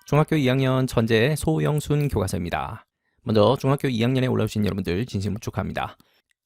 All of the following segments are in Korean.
중학교 2학년 천재 소영순 교과서입니다. 먼저 중학교 2학년에 올라오신 여러분들 진심으로 축하합니다.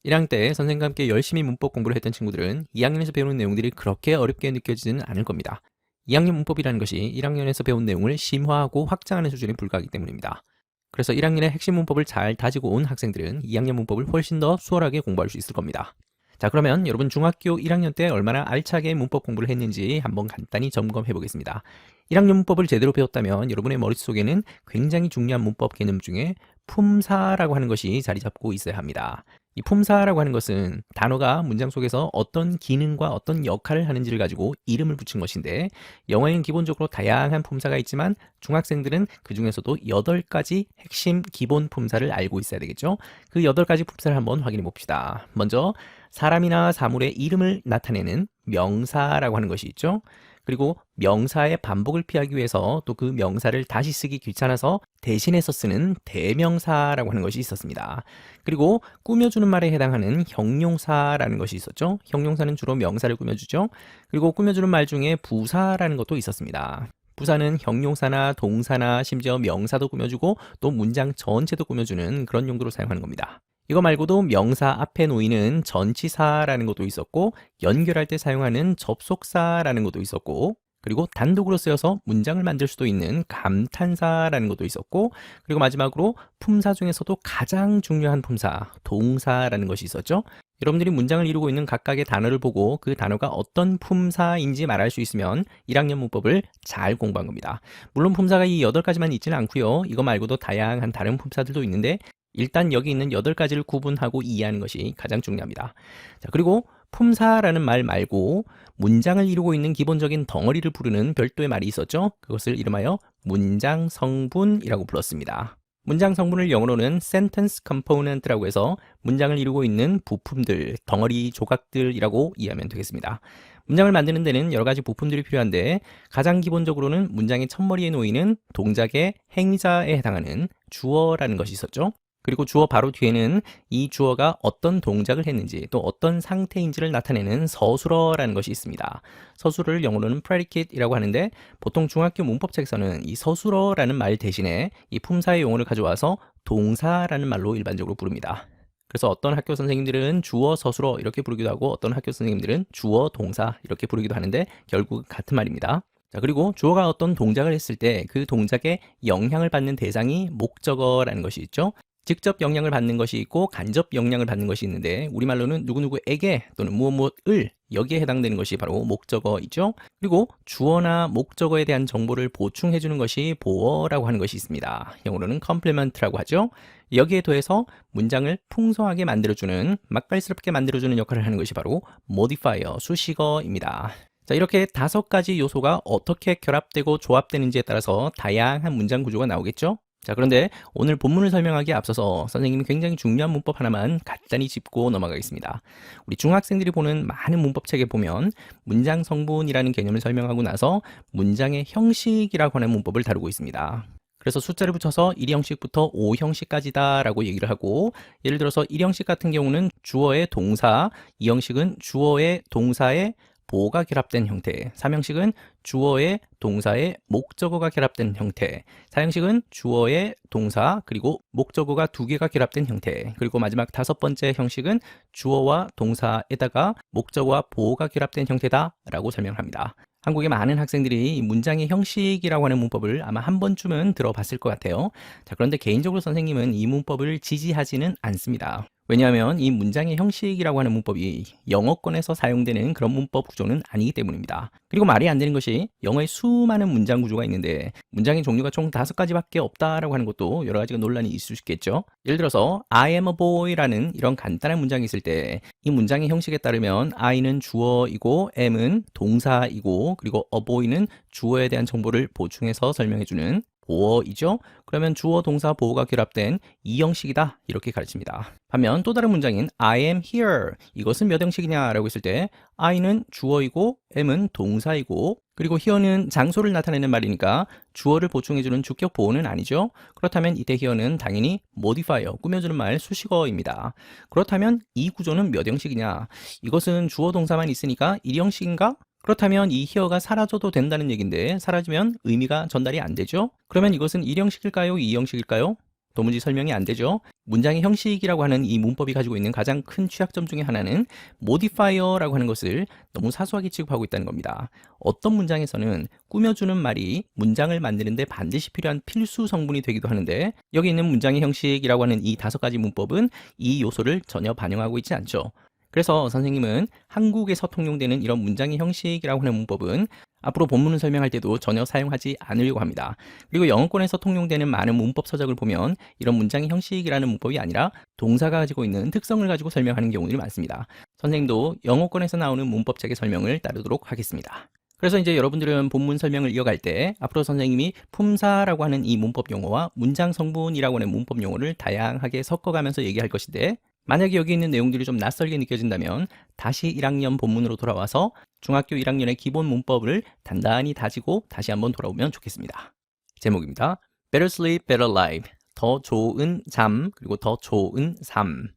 1학년 때 선생님과 함께 열심히 문법 공부를 했던 친구들은 2학년에서 배우는 내용들이 그렇게 어렵게 느껴지지는 않을 겁니다. 2학년 문법이라는 것이 1학년에서 배운 내용을 심화하고 확장하는 수준에 불과하기 때문입니다. 그래서 1학년의 핵심 문법을 잘 다지고 온 학생들은 2학년 문법을 훨씬 더 수월하게 공부할 수 있을 겁니다. 자, 그러면 여러분 중학교 1학년 때 얼마나 알차게 문법 공부를 했는지 한번 간단히 점검해 보겠습니다. 1학년 문법을 제대로 배웠다면 여러분의 머릿속에는 굉장히 중요한 문법 개념 중에 품사라고 하는 것이 자리 잡고 있어야 합니다. 이 품사라고 하는 것은 단어가 문장 속에서 어떤 기능과 어떤 역할을 하는지를 가지고 이름을 붙인 것인데, 영어에는 기본적으로 다양한 품사가 있지만 중학생들은 그 중에서도 8가지 핵심 기본 품사를 알고 있어야 되겠죠. 그 8가지 품사를 한번 확인해 봅시다. 먼저 사람이나 사물의 이름을 나타내는 명사라고 하는 것이 있죠. 그리고 명사의 반복을 피하기 위해서 또 그 명사를 다시 쓰기 귀찮아서 대신해서 쓰는 대명사라고 하는 것이 있었습니다. 그리고 꾸며주는 말에 해당하는 형용사라는 것이 있었죠. 형용사는 주로 명사를 꾸며주죠. 그리고 꾸며주는 말 중에 부사라는 것도 있었습니다. 부사는 형용사나 동사나 심지어 명사도 꾸며주고 또 문장 전체도 꾸며주는 그런 용도로 사용하는 겁니다. 이거 말고도 명사 앞에 놓이는 전치사라는 것도 있었고, 연결할 때 사용하는 접속사라는 것도 있었고, 그리고 단독으로 쓰여서 문장을 만들 수도 있는 감탄사라는 것도 있었고, 그리고 마지막으로 품사 중에서도 가장 중요한 품사, 동사라는 것이 있었죠. 여러분들이 문장을 이루고 있는 각각의 단어를 보고 그 단어가 어떤 품사인지 말할 수 있으면 1학년 문법을 잘 공부한 겁니다. 물론 품사가 이 8가지만 있지는 않고요. 이거 말고도 다양한 다른 품사들도 있는데 일단 여기 있는 8가지를 구분하고 이해하는 것이 가장 중요합니다. 자, 그리고 품사라는 말 말고 문장을 이루고 있는 기본적인 덩어리를 부르는 별도의 말이 있었죠. 그것을 이름하여 문장 성분이라고 불렀습니다. 문장 성분을 영어로는 sentence component라고 해서 문장을 이루고 있는 부품들, 덩어리 조각들이라고 이해하면 되겠습니다. 문장을 만드는 데는 여러 가지 부품들이 필요한데 가장 기본적으로는 문장의 첫머리에 놓이는 동작의 행위자에 해당하는 주어라는 것이 있었죠. 그리고 주어 바로 뒤에는 이 주어가 어떤 동작을 했는지 또 어떤 상태인지를 나타내는 서술어라는 것이 있습니다. 서술어를 영어로는 predicate이라고 하는데 보통 중학교 문법책에서는 이 서술어라는 말 대신에 이 품사의 용어를 가져와서 동사라는 말로 일반적으로 부릅니다. 그래서 어떤 학교 선생님들은 주어 서술어 이렇게 부르기도 하고 어떤 학교 선생님들은 주어 동사 이렇게 부르기도 하는데 결국 같은 말입니다. 자, 그리고 주어가 어떤 동작을 했을 때 그 동작에 영향을 받는 대상이 목적어라는 것이 있죠. 직접 영향을 받는 것이 있고 간접 영향을 받는 것이 있는데 우리말로는 누구누구에게 또는 무엇무엇을 여기에 해당되는 것이 바로 목적어이죠. 그리고 주어나 목적어에 대한 정보를 보충해 주는 것이 보어라고 하는 것이 있습니다. 영어로는 complement라고 하죠. 여기에 더해서 문장을 풍성하게 만들어주는, 맛깔스럽게 만들어주는 역할을 하는 것이 바로 modifier, 수식어입니다. 자, 이렇게 5가지 요소가 어떻게 결합되고 조합되는지에 따라서 다양한 문장 구조가 나오겠죠. 자, 그런데 오늘 본문을 설명하기에 앞서서 선생님이 굉장히 중요한 문법 하나만 간단히 짚고 넘어가겠습니다. 우리 중학생들이 보는 많은 문법책에 보면 문장 성분이라는 개념을 설명하고 나서 문장의 형식이라고 하는 문법을 다루고 있습니다. 그래서 숫자를 붙여서 1형식부터 5형식까지다 라고 얘기를 하고, 예를 들어서 1형식 같은 경우는 주어의 동사, 2형식은 주어의 동사의 보어가 결합된 형태, 3형식은 주어의 동사의 목적어가 결합된 형태, 4형식은 주어의 동사 그리고 목적어가 2개가 결합된 형태, 그리고 마지막 5번째 형식은 주어와 동사에다가 목적어와 보어가 결합된 형태다 라고 설명합니다. 한국의 많은 학생들이 문장의 형식이라고 하는 문법을 아마 한 번쯤은 들어봤을 것 같아요. 자, 그런데 개인적으로 선생님은 이 문법을 지지하지는 않습니다. 왜냐하면 이 문장의 형식이라고 하는 문법이 영어권에서 사용되는 그런 문법 구조는 아니기 때문입니다. 그리고 말이 안 되는 것이 영어에 수많은 문장 구조가 있는데 문장의 종류가 총 5가지밖에 없다라고 하는 것도 여러 가지가 논란이 있을 수 있겠죠. 예를 들어서 I am a boy라는 이런 간단한 문장이 있을 때 이 문장의 형식에 따르면 I는 주어이고 am은 동사이고 그리고 a boy는 주어에 대한 정보를 보충해서 설명해주는 보어이죠. 그러면 주어, 동사, 보어가 결합된 이 형식이다 이렇게 가르칩니다. 반면 또 다른 문장인 I am here, 이것은 몇 형식이냐라고 했을 때 I는 주어이고 am은 동사이고 그리고 here는 장소를 나타내는 말이니까 주어를 보충해주는 주격 보어는 아니죠. 그렇다면 이때 here는 당연히 modifier, 꾸며주는 말, 수식어입니다. 그렇다면 이 구조는 몇 형식이냐? 이것은 주어 동사만 있으니까 1형식인가? 그렇다면 이 here가 사라져도 된다는 얘기인데 사라지면 의미가 전달이 안 되죠? 그러면 이것은 1형식일까요? 2형식일까요? 도무지 설명이 안 되죠. 문장의 형식이라고 하는 이 문법이 가지고 있는 가장 큰 취약점 중에 하나는 modifier라고 하는 것을 너무 사소하게 취급하고 있다는 겁니다. 어떤 문장에서는 꾸며주는 말이 문장을 만드는데 반드시 필요한 필수 성분이 되기도 하는데 여기 있는 문장의 형식이라고 하는 이 5가지 문법은 이 요소를 전혀 반영하고 있지 않죠. 그래서 선생님은 한국에서 통용되는 이런 문장의 형식이라고 하는 문법은 앞으로 본문을 설명할 때도 전혀 사용하지 않으려고 합니다. 그리고 영어권에서 통용되는 많은 문법 서적을 보면 이런 문장의 형식이라는 문법이 아니라 동사가 가지고 있는 특성을 가지고 설명하는 경우들이 많습니다. 선생님도 영어권에서 나오는 문법책의 설명을 따르도록 하겠습니다. 그래서 이제 여러분들은 본문 설명을 이어갈 때 앞으로 선생님이 품사라고 하는 이 문법 용어와 문장 성분이라고 하는 문법 용어를 다양하게 섞어가면서 얘기할 것인데 만약에 여기 있는 내용들이 좀 낯설게 느껴진다면 다시 1학년 본문으로 돌아와서 중학교 1학년의 기본 문법을 단단히 다지고 다시 한번 돌아오면 좋겠습니다. 제목입니다. Better sleep, better life. 더 좋은 잠, 그리고 더 좋은 삶.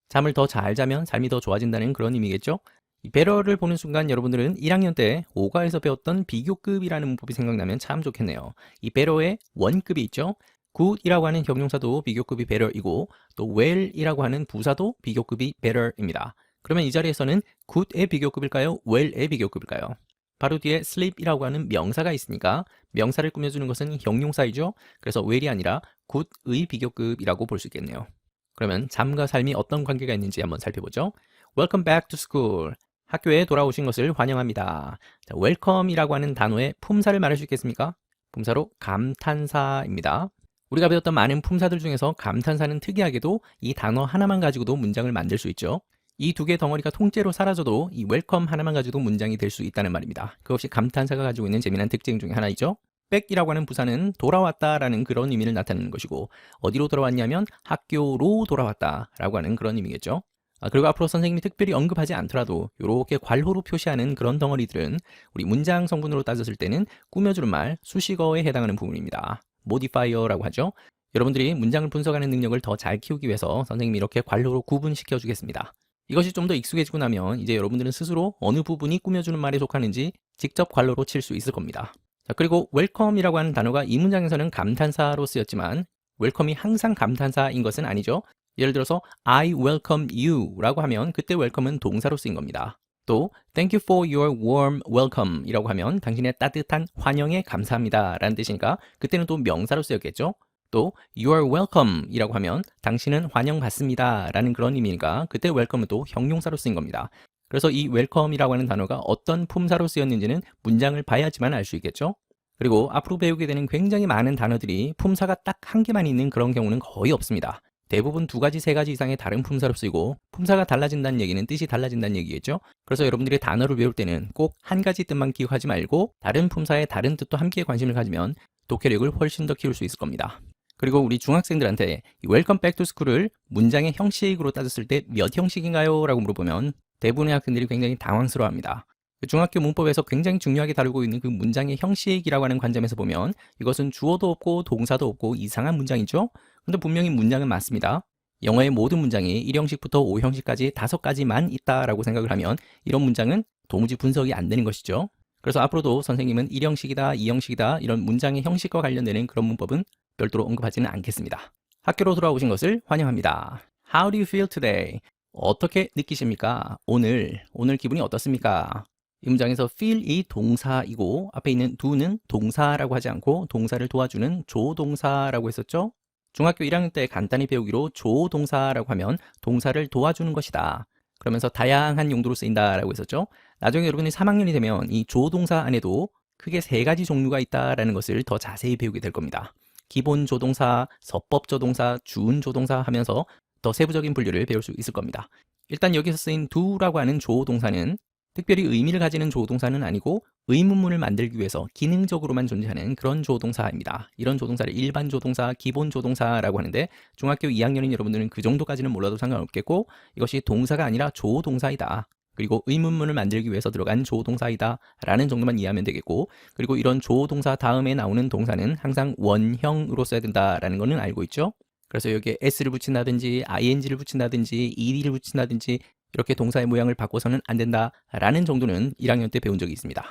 잠을 더 잘 자면 삶이 더 좋아진다는 그런 의미겠죠? 이 better를 보는 순간 여러분들은 1학년 때 5과에서 배웠던 비교급이라는 문법이 생각나면 참 좋겠네요. 이 better의 원급이 있죠? good이라고 하는 형용사도 비교급이 better이고 또 well이라고 하는 부사도 비교급이 better입니다. 그러면 이 자리에서는 good의 비교급일까요? well의 비교급일까요? 바로 뒤에 sleep이라고 하는 명사가 있으니까 명사를 꾸며주는 것은 형용사이죠. 그래서 well이 아니라 good의 비교급이라고 볼 수 있겠네요. 그러면 잠과 삶이 어떤 관계가 있는지 한번 살펴보죠. Welcome back to school. 학교에 돌아오신 것을 환영합니다. 자, welcome이라고 하는 단어의 품사를 말할 수 있겠습니까? 품사로 감탄사입니다. 우리가 배웠던 많은 품사들 중에서 감탄사는 특이하게도 이 단어 하나만 가지고도 문장을 만들 수 있죠. 이 두 개 덩어리가 통째로 사라져도 이 웰컴 하나만 가지고도 문장이 될 수 있다는 말입니다. 그것이 감탄사가 가지고 있는 재미난 특징 중에 하나이죠. back이라고 하는 부사는 돌아왔다라는 그런 의미를 나타내는 것이고 어디로 돌아왔냐면 학교로 돌아왔다라고 하는 그런 의미겠죠. 그리고 앞으로 선생님이 특별히 언급하지 않더라도 이렇게 괄호로 표시하는 그런 덩어리들은 우리 문장 성분으로 따졌을 때는 꾸며주는 말, 수식어에 해당하는 부분입니다. modifier라고 하죠. 여러분들이 문장을 분석하는 능력을 더 잘 키우기 위해서 선생님이 이렇게 괄호로 구분시켜 주겠습니다. 이것이 좀 더 익숙해지고 나면 이제 여러분들은 스스로 어느 부분이 꾸며주는 말에 속하는지 직접 괄호로 칠 수 있을 겁니다. 자, 그리고 welcome이라고 하는 단어가 이 문장에서는 감탄사로 쓰였지만 welcome이 항상 감탄사인 것은 아니죠. 예를 들어서 I welcome you 라고 하면 그때 welcome은 동사로 쓰인 겁니다. 또 Thank you for your warm welcome 이라고 하면 당신의 따뜻한 환영에 감사합니다 라는 뜻이니까 그때는 또 명사로 쓰였겠죠. 또 You are welcome 이라고 하면 당신은 환영받습니다 라는 그런 의미니까 그때 welcome은 또 형용사로 쓰인 겁니다. 그래서 이 welcome이라고 하는 단어가 어떤 품사로 쓰였는지는 문장을 봐야지만 알 수 있겠죠. 그리고 앞으로 배우게 되는 굉장히 많은 단어들이 품사가 딱 한 개만 있는 그런 경우는 거의 없습니다. 대부분 2가지, 3가지 이상의 다른 품사로 쓰이고 품사가 달라진다는 얘기는 뜻이 달라진다는 얘기겠죠. 그래서 여러분들이 단어를 배울 때는 꼭 한 가지 뜻만 기억하지 말고 다른 품사의 다른 뜻도 함께 관심을 가지면 독해력을 훨씬 더 키울 수 있을 겁니다. 그리고 우리 중학생들한테 이 Welcome Back to School을 문장의 형식으로 따졌을 때 몇 형식인가요? 라고 물어보면 대부분의 학생들이 굉장히 당황스러워합니다. 중학교 문법에서 굉장히 중요하게 다루고 있는 그 문장의 형식이라고 하는 관점에서 보면 이것은 주어도 없고 동사도 없고 이상한 문장이죠. 근데 분명히 문장은 맞습니다. 영어의 모든 문장이 1형식부터 5형식까지 5가지만 있다라고 생각을 하면 이런 문장은 도무지 분석이 안 되는 것이죠. 그래서 앞으로도 선생님은 1형식이다, 2형식이다 이런 문장의 형식과 관련되는 그런 문법은 별도로 언급하지는 않겠습니다. 학교로 돌아오신 것을 환영합니다. How do you feel today? 어떻게 느끼십니까? 오늘 기분이 어떻습니까? 이 문장에서 feel이 동사이고 앞에 있는 do는 동사라고 하지 않고 동사를 도와주는 조동사라고 했었죠? 중학교 1학년 때 간단히 배우기로 조동사라고 하면 동사를 도와주는 것이다. 그러면서 다양한 용도로 쓰인다라고 했었죠. 나중에 여러분이 3학년이 되면 이 조동사 안에도 크게 3가지 종류가 있다라는 것을 더 자세히 배우게 될 겁니다. 기본 조동사, 서법 조동사, 준 조동사 하면서 더 세부적인 분류를 배울 수 있을 겁니다. 일단 여기서 쓰인 do라고 하는 조동사는 특별히 의미를 가지는 조동사는 아니고 의문문을 만들기 위해서 기능적으로만 존재하는 그런 조동사입니다. 이런 조동사를 일반 조동사, 기본 조동사라고 하는데 중학교 2학년인 여러분들은 그 정도까지는 몰라도 상관없겠고 이것이 동사가 아니라 조동사이다. 그리고 의문문을 만들기 위해서 들어간 조동사이다 라는 정도만 이해하면 되겠고 그리고 이런 조동사 다음에 나오는 동사는 항상 원형으로 써야 된다라는 거는 알고 있죠. 그래서 여기에 s를 붙인다든지 ing를 붙인다든지 ed를 붙인다든지 이렇게 동사의 모양을 바꿔서는 안 된다라는 정도는 1학년 때 배운 적이 있습니다.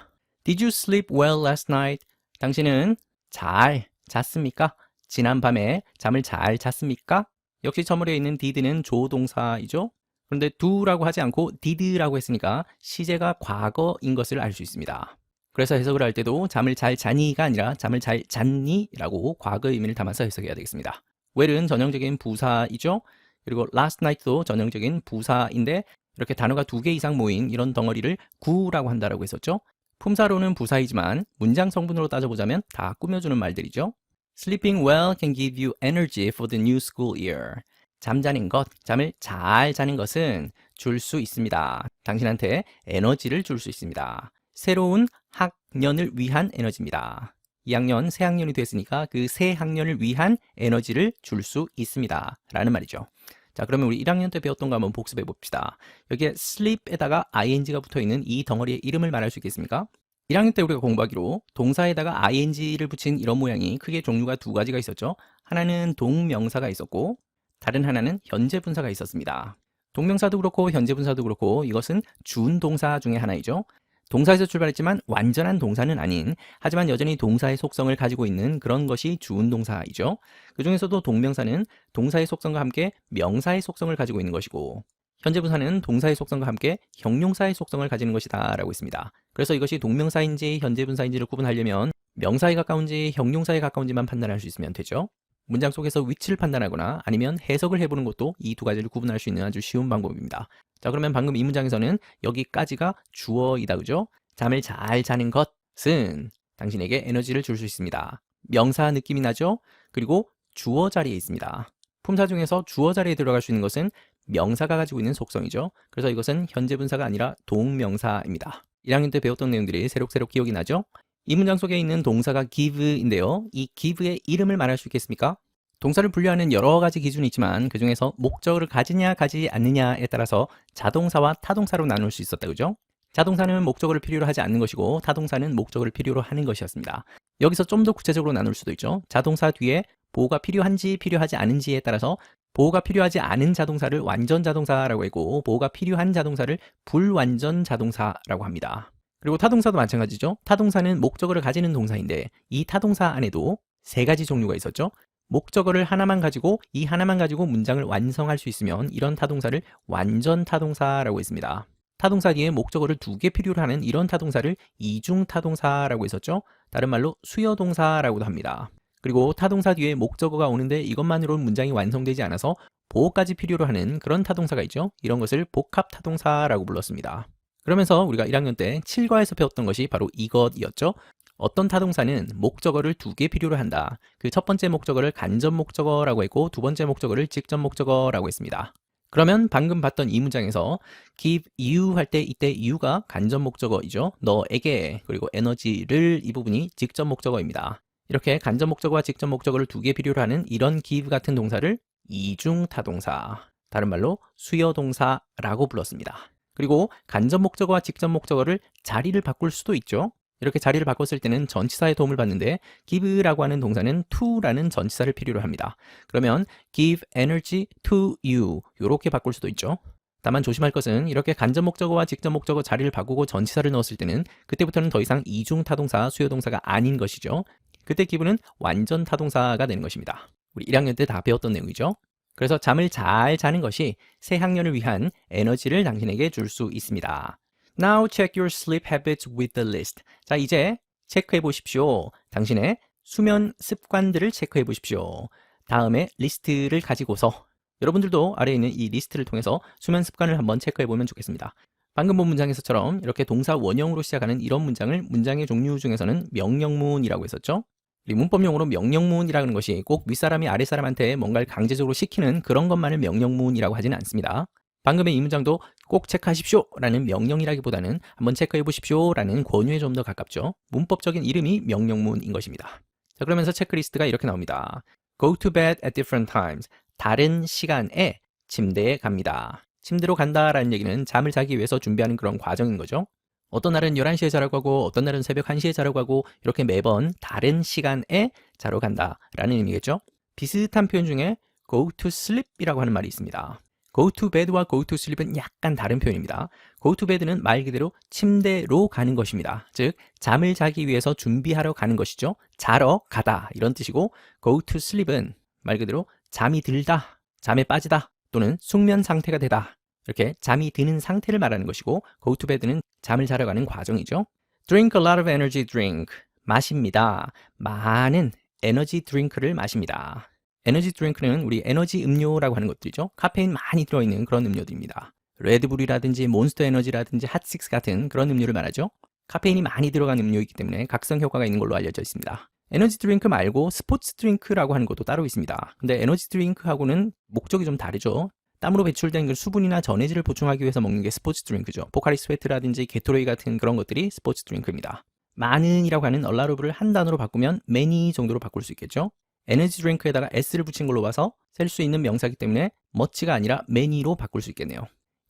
Did you sleep well last night? 당신은 잘 잤습니까? 지난 밤에 잠을 잘 잤습니까? 역시 첨언에 있는 did는 조동사이죠. 그런데 do라고 하지 않고 did라고 했으니까 시제가 과거인 것을 알 수 있습니다. 그래서 해석을 할 때도 잠을 잘 자니가 아니라 잠을 잘 잤니? 라고 과거의 의미를 담아서 해석해야 되겠습니다. well은 전형적인 부사이죠. 그리고 last night도 전형적인 부사인데 이렇게 단어가 2개 이상 모인 이런 덩어리를 구라고 한다라고 했었죠. 품사로는 부사이지만 문장 성분으로 따져보자면 다 꾸며주는 말들이죠. Sleeping well can give you energy for the new school year. 잠자는 것, 잠을 잘 자는 것은 줄 수 있습니다. 당신한테 에너지를 줄 수 있습니다. 새로운 학년을 위한 에너지입니다. 2학년, 새 학년이 됐으니까 그 새 학년을 위한 에너지를 줄 수 있습니다. 라는 말이죠. 자, 그러면 우리 1학년 때 배웠던 거 한번 복습해 봅시다. 여기에 sleep에다가 ing가 붙어 있는 이 덩어리의 이름을 말할 수 있겠습니까? 1학년 때 우리가 공부하기로 동사에다가 ing를 붙인 이런 모양이 크게 종류가 2가지가 있었죠. 하나는 동명사가 있었고 다른 하나는 현재 분사가 있었습니다. 동명사도 그렇고 현재 분사도 그렇고 이것은 준동사 중에 하나이죠. 동사에서 출발했지만 완전한 동사는 아닌, 하지만 여전히 동사의 속성을 가지고 있는 그런 것이 주운동사이죠. 그 중에서도 동명사는 동사의 속성과 함께 명사의 속성을 가지고 있는 것이고, 현재 분사는 동사의 속성과 함께 형용사의 속성을 가지는 것이다 라고 했습니다. 그래서 이것이 동명사인지 현재 분사인지를 구분하려면 명사에 가까운지 형용사에 가까운지만 판단할 수 있으면 되죠. 문장 속에서 위치를 판단하거나 아니면 해석을 해보는 것도 이 2가지를 구분할 수 있는 아주 쉬운 방법입니다. 자, 그러면 방금 이 문장에서는 여기까지가 주어이다, 그죠? 잠을 잘 자는 것은 당신에게 에너지를 줄 수 있습니다. 명사 느낌이 나죠? 그리고 주어 자리에 있습니다. 품사 중에서 주어 자리에 들어갈 수 있는 것은 명사가 가지고 있는 속성이죠. 그래서 이것은 현재 분사가 아니라 동명사입니다. 1학년 때 배웠던 내용들이 새록새록 기억이 나죠? 이 문장 속에 있는 동사가 give인데요. 이 give의 이름을 말할 수 있겠습니까? 동사를 분류하는 여러 가지 기준이 있지만 그 중에서 목적어를 가지냐 가지 않느냐에 따라서 자동사와 타동사로 나눌 수 있었다, 그죠? 자동사는 목적어를 필요로 하지 않는 것이고 타동사는 목적어를 필요로 하는 것이었습니다. 여기서 좀 더 구체적으로 나눌 수도 있죠. 자동사 뒤에 보호가 필요한지 필요하지 않은지에 따라서 보호가 필요하지 않은 자동사를 완전 자동사라고 하고 보호가 필요한 자동사를 불완전 자동사라고 합니다. 그리고 타동사도 마찬가지죠. 타동사는 목적어를 가지는 동사인데 이 타동사 안에도 3가지 종류가 있었죠. 목적어를 하나만 가지고 이 하나만 가지고 문장을 완성할 수 있으면 이런 타동사를 완전 타동사라고 했습니다. 타동사 뒤에 목적어를 2개 필요로 하는 이런 타동사를 이중 타동사라고 했었죠. 다른 말로 수여동사라고도 합니다. 그리고 타동사 뒤에 목적어가 오는데 이것만으로는 문장이 완성되지 않아서 보호까지 필요로 하는 그런 타동사가 있죠. 이런 것을 복합 타동사라고 불렀습니다. 그러면서 우리가 1학년 때 7과에서 배웠던 것이 바로 이것이었죠. 어떤 타동사는 목적어를 2개 필요로 한다. 그 첫 번째 목적어를 간접 목적어라고 했고 두 번째 목적어를 직접 목적어라고 했습니다. 그러면 방금 봤던 이 문장에서 give you 할 때 이때 you가 간접 목적어이죠. 너에게, 그리고 에너지를, 이 부분이 직접 목적어입니다. 이렇게 간접 목적어와 직접 목적어를 2개 필요로 하는 이런 give 같은 동사를 이중 타동사, 다른 말로 수여동사라고 불렀습니다. 그리고 간접 목적어와 직접 목적어를 자리를 바꿀 수도 있죠. 이렇게 자리를 바꿨을 때는 전치사의 도움을 받는데 give라고 하는 동사는 to라는 전치사를 필요로 합니다. 그러면 give energy to you 이렇게 바꿀 수도 있죠. 다만 조심할 것은 이렇게 간접 목적어와 직접 목적어 자리를 바꾸고 전치사를 넣었을 때는 그때부터는 더 이상 이중 타동사, 수요동사가 아닌 것이죠. 그때 give는 완전 타동사가 되는 것입니다. 우리 1학년 때 다 배웠던 내용이죠. 그래서 잠을 잘 자는 것이 새 학년을 위한 에너지를 당신에게 줄 수 있습니다. Now check your sleep habits with the list. 자, 이제 체크해 보십시오. 당신의 수면 습관들을 체크해 보십시오. 다음에 리스트를 가지고서 여러분들도 아래에 있는 이 리스트를 통해서 수면 습관을 한번 체크해 보면 좋겠습니다. 방금 본 문장에서처럼 이렇게 동사 원형으로 시작하는 이런 문장을 문장의 종류 중에서는 명령문이라고 했었죠. 우리 문법용어로 명령문이라는 것이 꼭 윗사람이 아랫사람한테 뭔가를 강제적으로 시키는 그런 것만을 명령문이라고 하지는 않습니다. 방금의 이 문장도 꼭 체크하십시오 라는 명령이라기보다는 한번 체크해 보십시오 라는 권유에 좀 더 가깝죠. 문법적인 이름이 명령문인 것입니다. 자, 그러면서 체크리스트가 이렇게 나옵니다. Go to bed at different times. 다른 시간에 침대에 갑니다. 침대로 간다라는 얘기는 잠을 자기 위해서 준비하는 그런 과정인 거죠. 어떤 날은 11시에 자라고 하고 어떤 날은 새벽 1시에 자라고 하고 이렇게 매번 다른 시간에 자러 간다라는 의미겠죠. 비슷한 표현 중에 go to sleep 이라고 하는 말이 있습니다. go to bed와 go to sleep은 약간 다른 표현입니다. go to bed는 말 그대로 침대로 가는 것입니다. 즉 잠을 자기 위해서 준비하러 가는 것이죠. 자러 가다 이런 뜻이고 go to sleep은 말 그대로 잠이 들다, 잠에 빠지다 또는 숙면 상태가 되다 이렇게 잠이 드는 상태를 말하는 것이고 go to bed는 잠을 자러 가는 과정이죠. drink a lot of energy drink 마십니다. 많은 에너지 드링크를 마십니다. 에너지 드링크는 우리 에너지 음료라고 하는 것들이죠. 카페인 많이 들어있는 그런 음료들입니다. 레드불이라든지 몬스터 에너지라든지 핫식스 같은 그런 음료를 말하죠. 카페인이 많이 들어간 음료이기 때문에 각성 효과가 있는 걸로 알려져 있습니다. 에너지 드링크 말고 스포츠 드링크라고 하는 것도 따로 있습니다. 근데 에너지 드링크하고는 목적이 좀 다르죠. 땀으로 배출된 그 수분이나 전해질을 보충하기 위해서 먹는 게 스포츠 드링크죠. 포카리 스웨트라든지 게토레이 같은 그런 것들이 스포츠 드링크입니다. 많은이라고 하는 얼라로브를 한 단어로 바꾸면 many 정도로 바꿀 수 있겠죠. 에너지 드링크에다가 s를 붙인 걸로 봐서 셀 수 있는 명사이기 때문에 much가 아니라 many로 바꿀 수 있겠네요.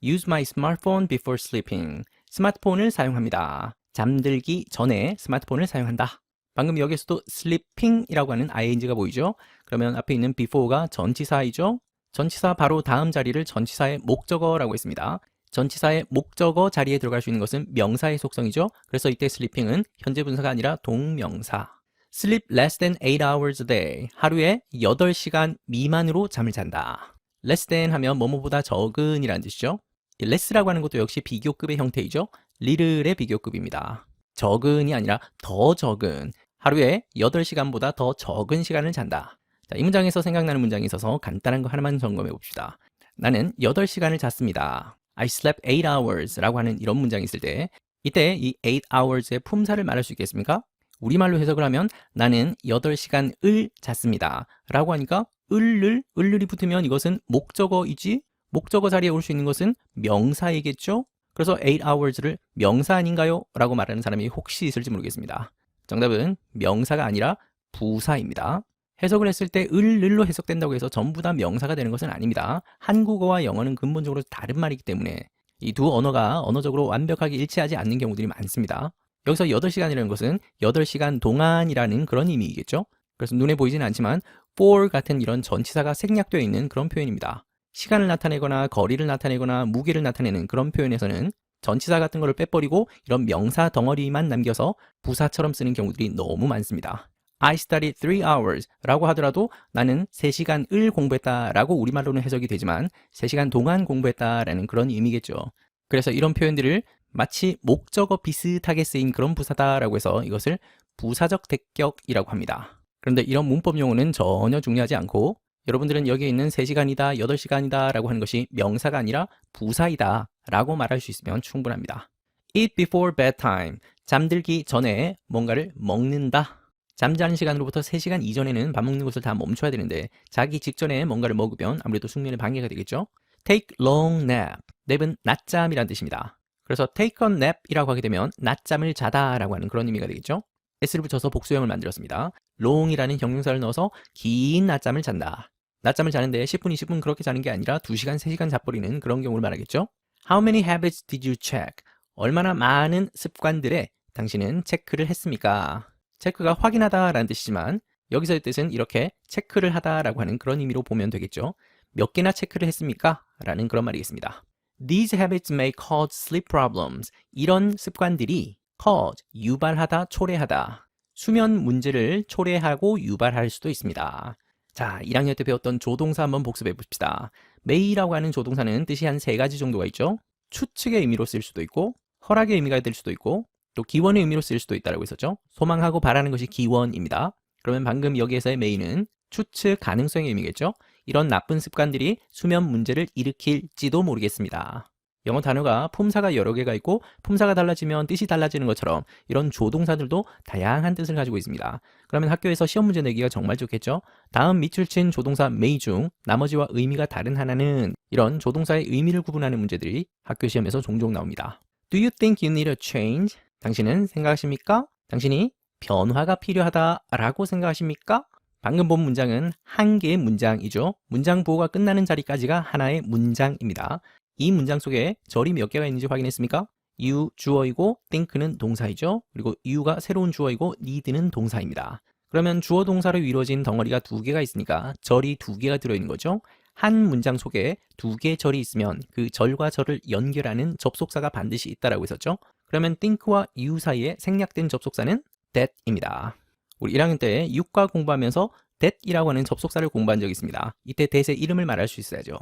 Use my smartphone before sleeping. 스마트폰을 사용합니다. 잠들기 전에 스마트폰을 사용한다. 방금 여기서도 sleeping이라고 하는 ing가 보이죠? 그러면 앞에 있는 before가 전치사이죠? 전치사 바로 다음 자리를 전치사의 목적어라고 했습니다. 전치사의 목적어 자리에 들어갈 수 있는 것은 명사의 속성이죠. 그래서 이때 sleeping은 현재 분사가 아니라 동명사. Sleep less than 8 hours a day. 하루에 8시간 미만으로 잠을 잔다. less than 하면 뭐뭐보다 적은 이라는 뜻이죠. less라고 하는 것도 역시 비교급의 형태이죠. little의 비교급입니다. 적은이 아니라 더 적은. 하루에 8시간보다 더 적은 시간을 잔다. 자, 이 문장에서 생각나는 문장이 있어서 간단한 거 하나만 점검해 봅시다. 나는 8시간을 잤습니다. I slept 8 hours 라고 하는 이런 문장이 있을 때 이때 이 8 hours의 품사를 말할 수 있겠습니까? 우리말로 해석을 하면 나는 8시간을 잤습니다 라고 하니까 을이 붙으면 이것은 목적어이지 목적어 자리에 올 수 있는 것은 명사이겠죠? 그래서 8 hours를 명사 아닌가요? 라고 말하는 사람이 혹시 있을지 모르겠습니다. 정답은 명사가 아니라 부사입니다. 해석을 했을 때 을로 해석된다고 해서 전부 다 명사가 되는 것은 아닙니다. 한국어와 영어는 근본적으로 다른 말이기 때문에 이 두 언어가 언어적으로 완벽하게 일치하지 않는 경우들이 많습니다. 여기서 8시간이라는 것은 8시간 동안이라는 그런 의미이겠죠. 그래서 눈에 보이지는 않지만 for 같은 이런 전치사가 생략되어 있는 그런 표현입니다. 시간을 나타내거나 거리를 나타내거나 무게를 나타내는 그런 표현에서는 전치사 같은 거를 빼버리고 이런 명사 덩어리만 남겨서 부사처럼 쓰는 경우들이 너무 많습니다. I studied 3 hours 라고 하더라도 나는 3시간을 공부했다 라고 우리말로는 해석이 되지만 3시간 동안 공부했다 라는 그런 의미겠죠. 그래서 이런 표현들을 마치 목적어 비슷하게 쓰인 그런 부사다 라고 해서 이것을 부사적 대격이라고 합니다. 그런데 이런 문법 용어는 전혀 중요하지 않고 여러분들은 여기에 있는 3시간이다, 8시간이다 라고 하는 것이 명사가 아니라 부사이다 라고 말할 수 있으면 충분합니다. Eat before bedtime. 잠들기 전에 뭔가를 먹는다. 잠자는 시간으로부터 3시간 이전에는 밥 먹는 것을 다 멈춰야 되는데 자기 직전에 뭔가를 먹으면 아무래도 숙면에 방해가 되겠죠. Take long nap. 냅은 낮잠이란 뜻입니다. 그래서 take a nap이라고 하게 되면 낮잠을 자다 라고 하는 그런 의미가 되겠죠. s를 붙여서 복수형을 만들었습니다. long이라는 형용사를 넣어서 긴 낮잠을 잔다. 낮잠을 자는데 10분, 20분 그렇게 자는 게 아니라 2시간, 3시간 자버리는 그런 경우를 말하겠죠. How many habits did you check? 얼마나 많은 습관들에 당신은 체크를 했습니까? 체크가 확인하다 라는 뜻이지만 여기서의 뜻은 이렇게 체크를 하다 라고 하는 그런 의미로 보면 되겠죠. 몇 개나 체크를 했습니까? 라는 그런 말이겠습니다. These habits may cause sleep problems. 이런 습관들이 cause, 유발하다, 초래하다. 수면 문제를 초래하고 유발할 수도 있습니다. 자, 1학년 때 배웠던 조동사 한번 복습해 봅시다. may라고 하는 조동사는 뜻이 한 3가지 정도가 있죠. 추측의 의미로 쓸 수도 있고 허락의 의미가 될 수도 있고 또 기원의 의미로 쓸 수도 있다고 했었죠. 소망하고 바라는 것이 기원입니다. 그러면 방금 여기에서의 may는 추측 가능성의 의미겠죠. 이런 나쁜 습관들이 수면 문제를 일으킬지도 모르겠습니다. 영어 단어가 품사가 여러 개가 있고 품사가 달라지면 뜻이 달라지는 것처럼 이런 조동사들도 다양한 뜻을 가지고 있습니다. 그러면 학교에서 시험 문제 내기가 정말 좋겠죠. 다음 밑줄 친 조동사 may 중 나머지와 의미가 다른 하나는 이런 조동사의 의미를 구분하는 문제들이 학교 시험에서 종종 나옵니다. Do you think you need a change? 당신은 생각하십니까? 당신이 변화가 필요하다라고 생각하십니까? 방금 본 문장은 한 개의 문장이죠. 문장 부호가 끝나는 자리까지가 하나의 문장입니다. 이 문장 속에 절이 몇 개가 있는지 확인했습니까? you 주어이고 think는 동사이죠. 그리고 you가 새로운 주어이고 need는 동사입니다. 그러면 주어 동사로 이루어진 덩어리가 두 개가 있으니까 절이 두 개가 들어있는 거죠. 한 문장 속에 두 개의 절이 있으면 그 절과 절을 연결하는 접속사가 반드시 있다라고 했었죠. 그러면 think와 you 사이에 생략된 접속사는 that입니다. 우리 1학년 때 육과 공부하면서 that이라고 하는 접속사를 공부한 적이 있습니다. 이때 that의 이름을 말할 수 있어야죠.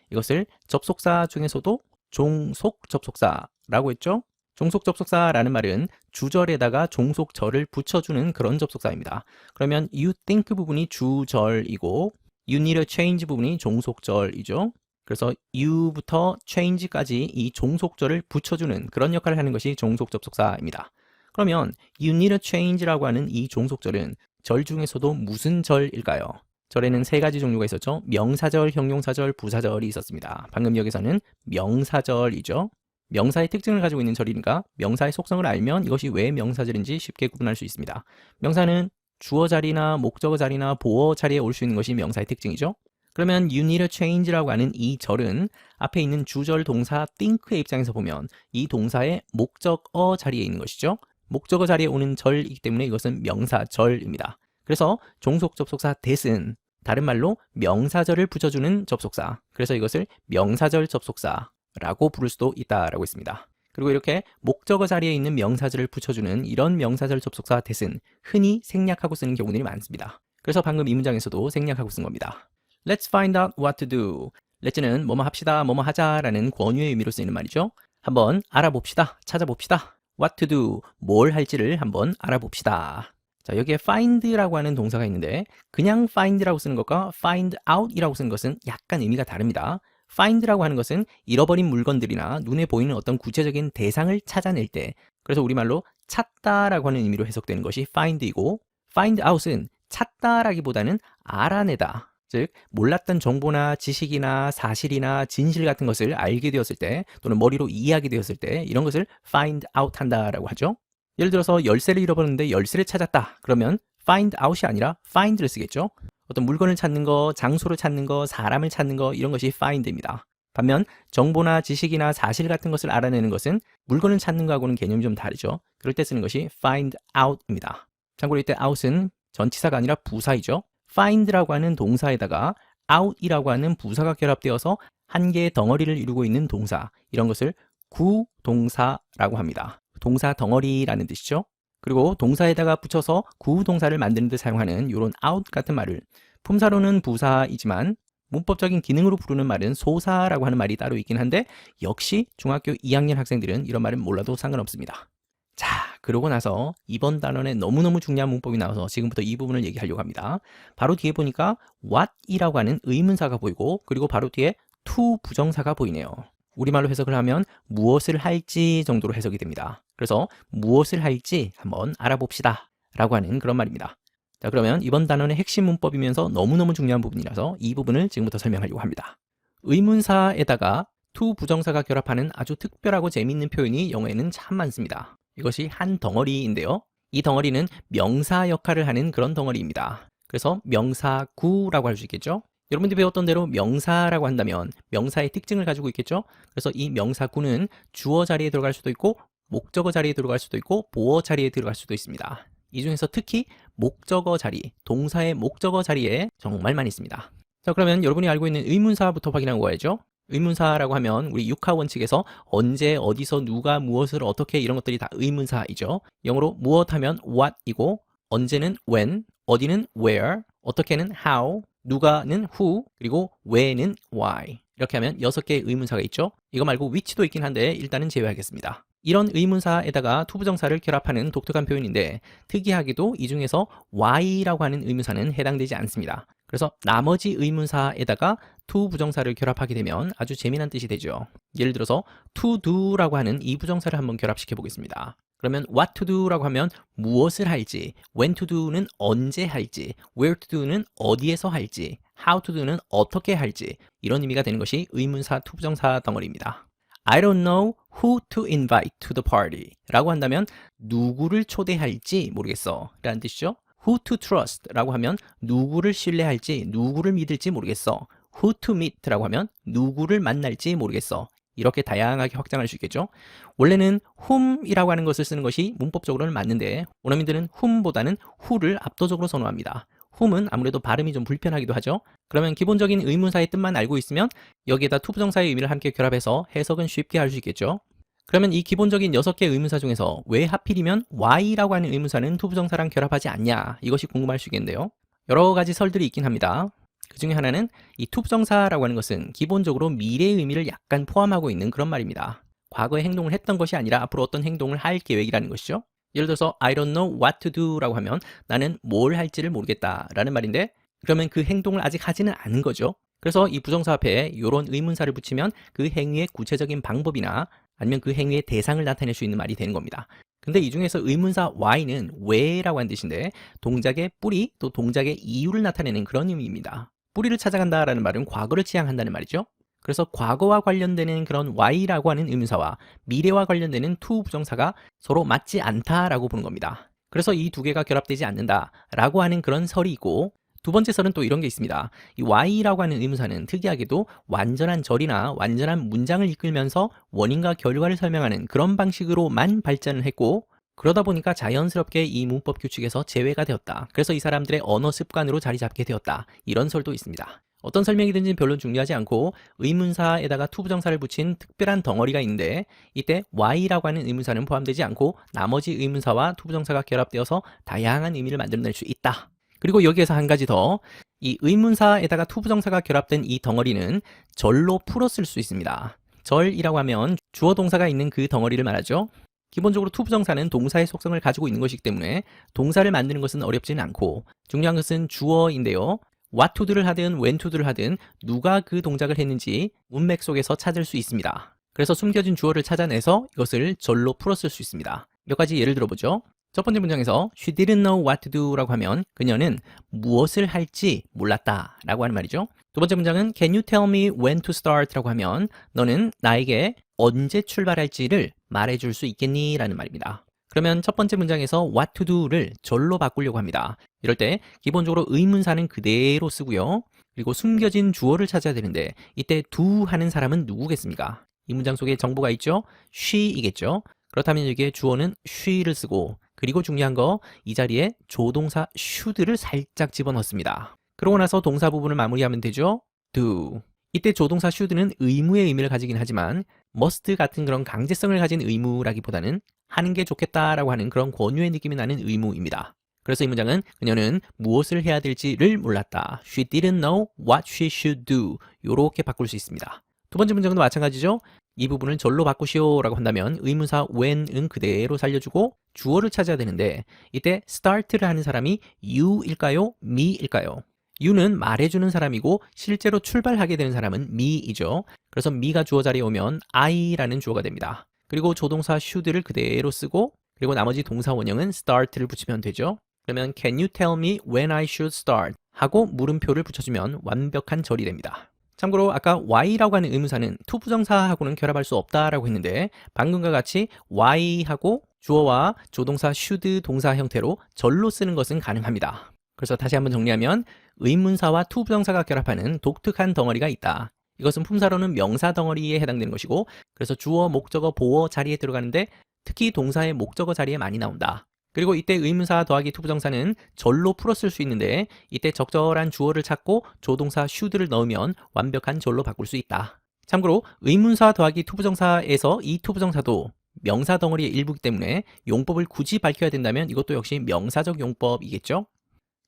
이것을 접속사 중에서도 종속 접속사라고 했죠. 종속 접속사라는 말은 주절에다가 종속절을 붙여주는 그런 접속사입니다. 그러면 you think 부분이 주절이고 you need a change 부분이 종속절이죠. 그래서 you부터 change까지 이 종속절을 붙여주는 그런 역할을 하는 것이 종속 접속사입니다. 그러면 you need a change라고 하는 이 종속절은 절 중에서도 무슨 절일까요? 절에는 세 가지 종류가 있었죠. 명사절, 형용사절, 부사절이 있었습니다. 방금 여기서는 명사절이죠. 명사의 특징을 가지고 있는 절이니까 명사의 속성을 알면 이것이 왜 명사절인지 쉽게 구분할 수 있습니다. 명사는 주어 자리나 목적어 자리나 보어 자리에 올 수 있는 것이 명사의 특징이죠. 그러면 you need a change라고 하는 이 절은 앞에 있는 주절 동사 think의 입장에서 보면 이 동사의 목적어 자리에 있는 것이죠. 목적어 자리에 오는 절이기 때문에 이것은 명사절입니다. 그래서 종속 접속사 that은 다른 말로 명사절을 붙여주는 접속사, 그래서 이것을 명사절 접속사라고 부를 수도 있다라고 했습니다. 그리고 이렇게 목적어 자리에 있는 명사절을 붙여주는 이런 명사절 접속사 that은 흔히 생략하고 쓰는 경우들이 많습니다. 그래서 방금 이 문장에서도 생략하고 쓴 겁니다. Let's find out what to do. Let's는 뭐뭐 합시다, 뭐뭐 하자라는 권유의 의미로 쓰이는 말이죠. 한번 알아봅시다, 찾아봅시다. What to do, 뭘 할지를 한번 알아봅시다. 자, 여기에 find라고 하는 동사가 있는데 그냥 find라고 쓰는 것과 find out이라고 쓰는 것은 약간 의미가 다릅니다. find라고 하는 것은 잃어버린 물건들이나 눈에 보이는 어떤 구체적인 대상을 찾아낼 때, 그래서 우리말로 찾다라고 하는 의미로 해석되는 것이 find이고, find out은 찾다라기보다는 알아내다, 즉 몰랐던 정보나 지식이나 사실이나 진실 같은 것을 알게 되었을 때 또는 머리로 이해하게 되었을 때 이런 것을 find out 한다라고 하죠. 예를 들어서 열쇠를 잃어버렸는데 열쇠를 찾았다. 그러면 find out이 아니라 find를 쓰겠죠. 어떤 물건을 찾는 거, 장소를 찾는 거, 사람을 찾는 거 이런 것이 find입니다. 반면 정보나 지식이나 사실 같은 것을 알아내는 것은 물건을 찾는 거하고는 개념이 좀 다르죠. 그럴 때 쓰는 것이 find out입니다. 참고로 이때 out은 전치사가 아니라 부사이죠. find라고 하는 동사에다가 out이라고 하는 부사가 결합되어서 한 개의 덩어리를 이루고 있는 동사, 이런 것을 구동사라고 합니다. 동사 덩어리라는 뜻이죠. 그리고 동사에다가 붙여서 구동사를 만드는 데 사용하는 이런 out 같은 말을 품사로는 부사이지만 문법적인 기능으로 부르는 말은 소사라고 하는 말이 따로 있긴 한데 역시 중학교 2학년 학생들은 이런 말은 몰라도 상관없습니다. 자, 그러고 나서 이번 단원에 너무너무 중요한 문법이 나와서 지금부터 이 부분을 얘기하려고 합니다. 바로 뒤에 보니까 what이라고 하는 의문사가 보이고 그리고 바로 뒤에 to 부정사가 보이네요. 우리말로 해석을 하면 무엇을 할지 정도로 해석이 됩니다. 그래서 무엇을 할지 한번 알아봅시다 라고 하는 그런 말입니다. 자, 그러면 이번 단원의 핵심 문법이면서 너무너무 중요한 부분이라서 이 부분을 지금부터 설명하려고 합니다. 의문사에다가 to 부정사가 결합하는 아주 특별하고 재미있는 표현이 영어에는 참 많습니다. 이것이 한 덩어리인데요. 이 덩어리는 명사 역할을 하는 그런 덩어리입니다. 그래서 명사구라고 할 수 있겠죠. 여러분들이 배웠던 대로 명사라고 한다면 명사의 특징을 가지고 있겠죠. 그래서 이 명사구는 주어 자리에 들어갈 수도 있고 목적어 자리에 들어갈 수도 있고 보어 자리에 들어갈 수도 있습니다. 이 중에서 특히 목적어 자리, 동사의 목적어 자리에 정말 많이 있습니다. 자, 그러면 여러분이 알고 있는 의문사부터 확인하고 가야죠. 의문사라고 하면 우리 육하 원칙에서 언제, 어디서, 누가, 무엇을, 어떻게 이런 것들이 다 의문사이죠. 영어로 무엇 하면 what이고 언제는 when, 어디는 where, 어떻게는 how, 누가는 who, 그리고 where는 why. 이렇게 하면 6개의 의문사가 있죠. 이거 말고 which도 있긴 한데 일단은 제외하겠습니다. 이런 의문사에다가 투부정사를 결합하는 독특한 표현인데 특이하게도 이 중에서 why라고 하는 의문사는 해당되지 않습니다. 그래서 나머지 의문사에다가 to 부정사를 결합하게 되면 아주 재미난 뜻이 되죠. 예를 들어서 to do라고 하는 이 부정사를 한번 결합시켜 보겠습니다. 그러면 what to do라고 하면 무엇을 할지, when to do는 언제 할지, where to do는 어디에서 할지, how to do는 어떻게 할지 이런 의미가 되는 것이 의문사 to 부정사 덩어리입니다. I don't know who to invite to the party 라고 한다면 누구를 초대할지 모르겠어 라는 뜻이죠. Who to trust 라고 하면 누구를 신뢰할지, 누구를 믿을지 모르겠어. Who to meet 라고 하면 누구를 만날지 모르겠어. 이렇게 다양하게 확장할 수 있겠죠. 원래는 whom이라고 하는 것을 쓰는 것이 문법적으로는 맞는데 원어민들은 whom보다는 who를 압도적으로 선호합니다. whom은 아무래도 발음이 좀 불편하기도 하죠. 그러면 기본적인 의문사의 뜻만 알고 있으면 여기에다 투부정사의 의미를 함께 결합해서 해석은 쉽게 할 수 있겠죠. 그러면 이 기본적인 6개 의문사 중에서 왜 하필이면 why라고 하는 의문사는 투부정사랑 결합하지 않냐, 이것이 궁금할 수 있겠는데요. 여러 가지 설들이 있긴 합니다. 그 중에 하나는 이 투부정사라고 하는 것은 기본적으로 미래의 의미를 약간 포함하고 있는 그런 말입니다. 과거에 행동을 했던 것이 아니라 앞으로 어떤 행동을 할 계획이라는 것이죠. 예를 들어서 I don't know what to do 라고 하면 나는 뭘 할지를 모르겠다 라는 말인데, 그러면 그 행동을 아직 하지는 않은 거죠. 그래서 이 부정사 앞에 이런 의문사를 붙이면 그 행위의 구체적인 방법이나 아니면 그 행위의 대상을 나타낼 수 있는 말이 되는 겁니다. 근데 이 중에서 의문사 why는 왜라고 하는 뜻인데 동작의 뿌리 또 동작의 이유를 나타내는 그런 의미입니다. 뿌리를 찾아간다라는 말은 과거를 지향한다는 말이죠. 그래서 과거와 관련되는 그런 why라고 하는 의문사와 미래와 관련되는 to 부정사가 서로 맞지 않다라고 보는 겁니다. 그래서 이 두 개가 결합되지 않는다라고 하는 그런 설이 있고, 두 번째 설은 또 이런 게 있습니다. 이 why라고 하는 의문사는 특이하게도 완전한 절이나 완전한 문장을 이끌면서 원인과 결과를 설명하는 그런 방식으로만 발전을 했고, 그러다 보니까 자연스럽게 이 문법 규칙에서 제외가 되었다. 그래서 이 사람들의 언어 습관으로 자리 잡게 되었다. 이런 설도 있습니다. 어떤 설명이든지 별로 중요하지 않고 의문사에다가 투부정사를 붙인 특별한 덩어리가 있는데, 이때 why라고 하는 의문사는 포함되지 않고 나머지 의문사와 투부정사가 결합되어서 다양한 의미를 만들어낼 수 있다. 그리고 여기에서 한 가지 더, 이 의문사에다가 투부정사가 결합된 이 덩어리는 절로 풀어 쓸 수 있습니다. 절이라고 하면 주어 동사가 있는 그 덩어리를 말하죠. 기본적으로 투부정사는 동사의 속성을 가지고 있는 것이기 때문에 동사를 만드는 것은 어렵지는 않고, 중요한 것은 주어인데요. what to do를 하든 when to do를 하든 누가 그 동작을 했는지 문맥 속에서 찾을 수 있습니다. 그래서 숨겨진 주어를 찾아내서 이것을 절로 풀어 쓸 수 있습니다. 몇 가지 예를 들어보죠. 첫 번째 문장에서 She didn't know what to do 라고 하면 그녀는 무엇을 할지 몰랐다 라고 하는 말이죠. 두 번째 문장은 Can you tell me when to start 라고 하면 너는 나에게 언제 출발할지를 말해줄 수 있겠니? 라는 말입니다. 그러면 첫 번째 문장에서 what to do를 절로 바꾸려고 합니다. 이럴 때 기본적으로 의문사는 그대로 쓰고요. 그리고 숨겨진 주어를 찾아야 되는데 이때 do 하는 사람은 누구겠습니까? 이 문장 속에 정보가 있죠? she이겠죠? 그렇다면 여기에 주어는 she를 쓰고, 그리고 중요한 거 이 자리에 조동사 should를 살짝 집어넣습니다. 그러고 나서 동사 부분을 마무리하면 되죠? do. 이때 조동사 should는 의무의 의미를 가지긴 하지만 must 같은 그런 강제성을 가진 의무라기보다는 하는 게 좋겠다라고 하는 그런 권유의 느낌이 나는 의무입니다. 그래서 이 문장은 그녀는 무엇을 해야 될지를 몰랐다. She didn't know what she should do. 이렇게 바꿀 수 있습니다. 두 번째 문장도 마찬가지죠. 이 부분을 절로 바꾸시오 라고 한다면 의문사 when은 그대로 살려주고 주어를 찾아야 되는데 이때 start를 하는 사람이 you일까요? me일까요? you는 말해주는 사람이고 실제로 출발하게 되는 사람은 me이죠. 그래서 me가 주어 자리에 오면 I라는 주어가 됩니다. 그리고 조동사 should를 그대로 쓰고 그리고 나머지 동사 원형은 start를 붙이면 되죠. 그러면 Can you tell me when I should start? 하고 물음표를 붙여주면 완벽한 절이 됩니다. 참고로 아까 why라고 하는 의문사는 투부정사하고는 결합할 수 없다라고 했는데 방금과 같이 why하고 주어와 조동사 should 동사 형태로 절로 쓰는 것은 가능합니다. 그래서 다시 한번 정리하면 의문사와 투부정사가 결합하는 독특한 덩어리가 있다. 이것은 품사로는 명사 덩어리에 해당되는 것이고, 그래서 주어, 목적어, 보어 자리에 들어가는데 특히 동사의 목적어 자리에 많이 나온다. 그리고 이때 의문사 더하기 투부정사는 절로 풀어 쓸 수 있는데 이때 적절한 주어를 찾고 조동사 should를 넣으면 완벽한 절로 바꿀 수 있다. 참고로 의문사 더하기 투부정사에서 이 투부정사도 명사 덩어리의 일부이기 때문에 용법을 굳이 밝혀야 된다면 이것도 역시 명사적 용법이겠죠?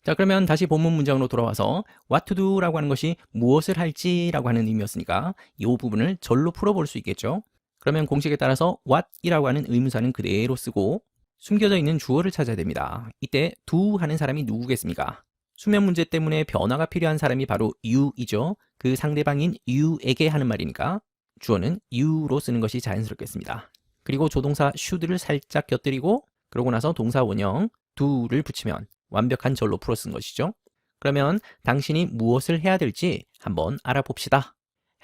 자, 그러면 다시 본문 문장으로 돌아와서 what to do 라고 하는 것이 무엇을 할지 라고 하는 의미였으니까 이 부분을 절로 풀어볼 수 있겠죠? 그러면 공식에 따라서 what 이라고 하는 의문사는 그대로 쓰고 숨겨져 있는 주어를 찾아야 됩니다. 이때 do 하는 사람이 누구겠습니까? 수면 문제 때문에 변화가 필요한 사람이 바로 you이죠. 그 상대방인 you에게 하는 말이니까 주어는 you로 쓰는 것이 자연스럽겠습니다. 그리고 조동사 should를 살짝 곁들이고 그러고 나서 동사 원형 do를 붙이면 완벽한 절로 풀어 쓴 것이죠. 그러면 당신이 무엇을 해야 될지 한번 알아봅시다.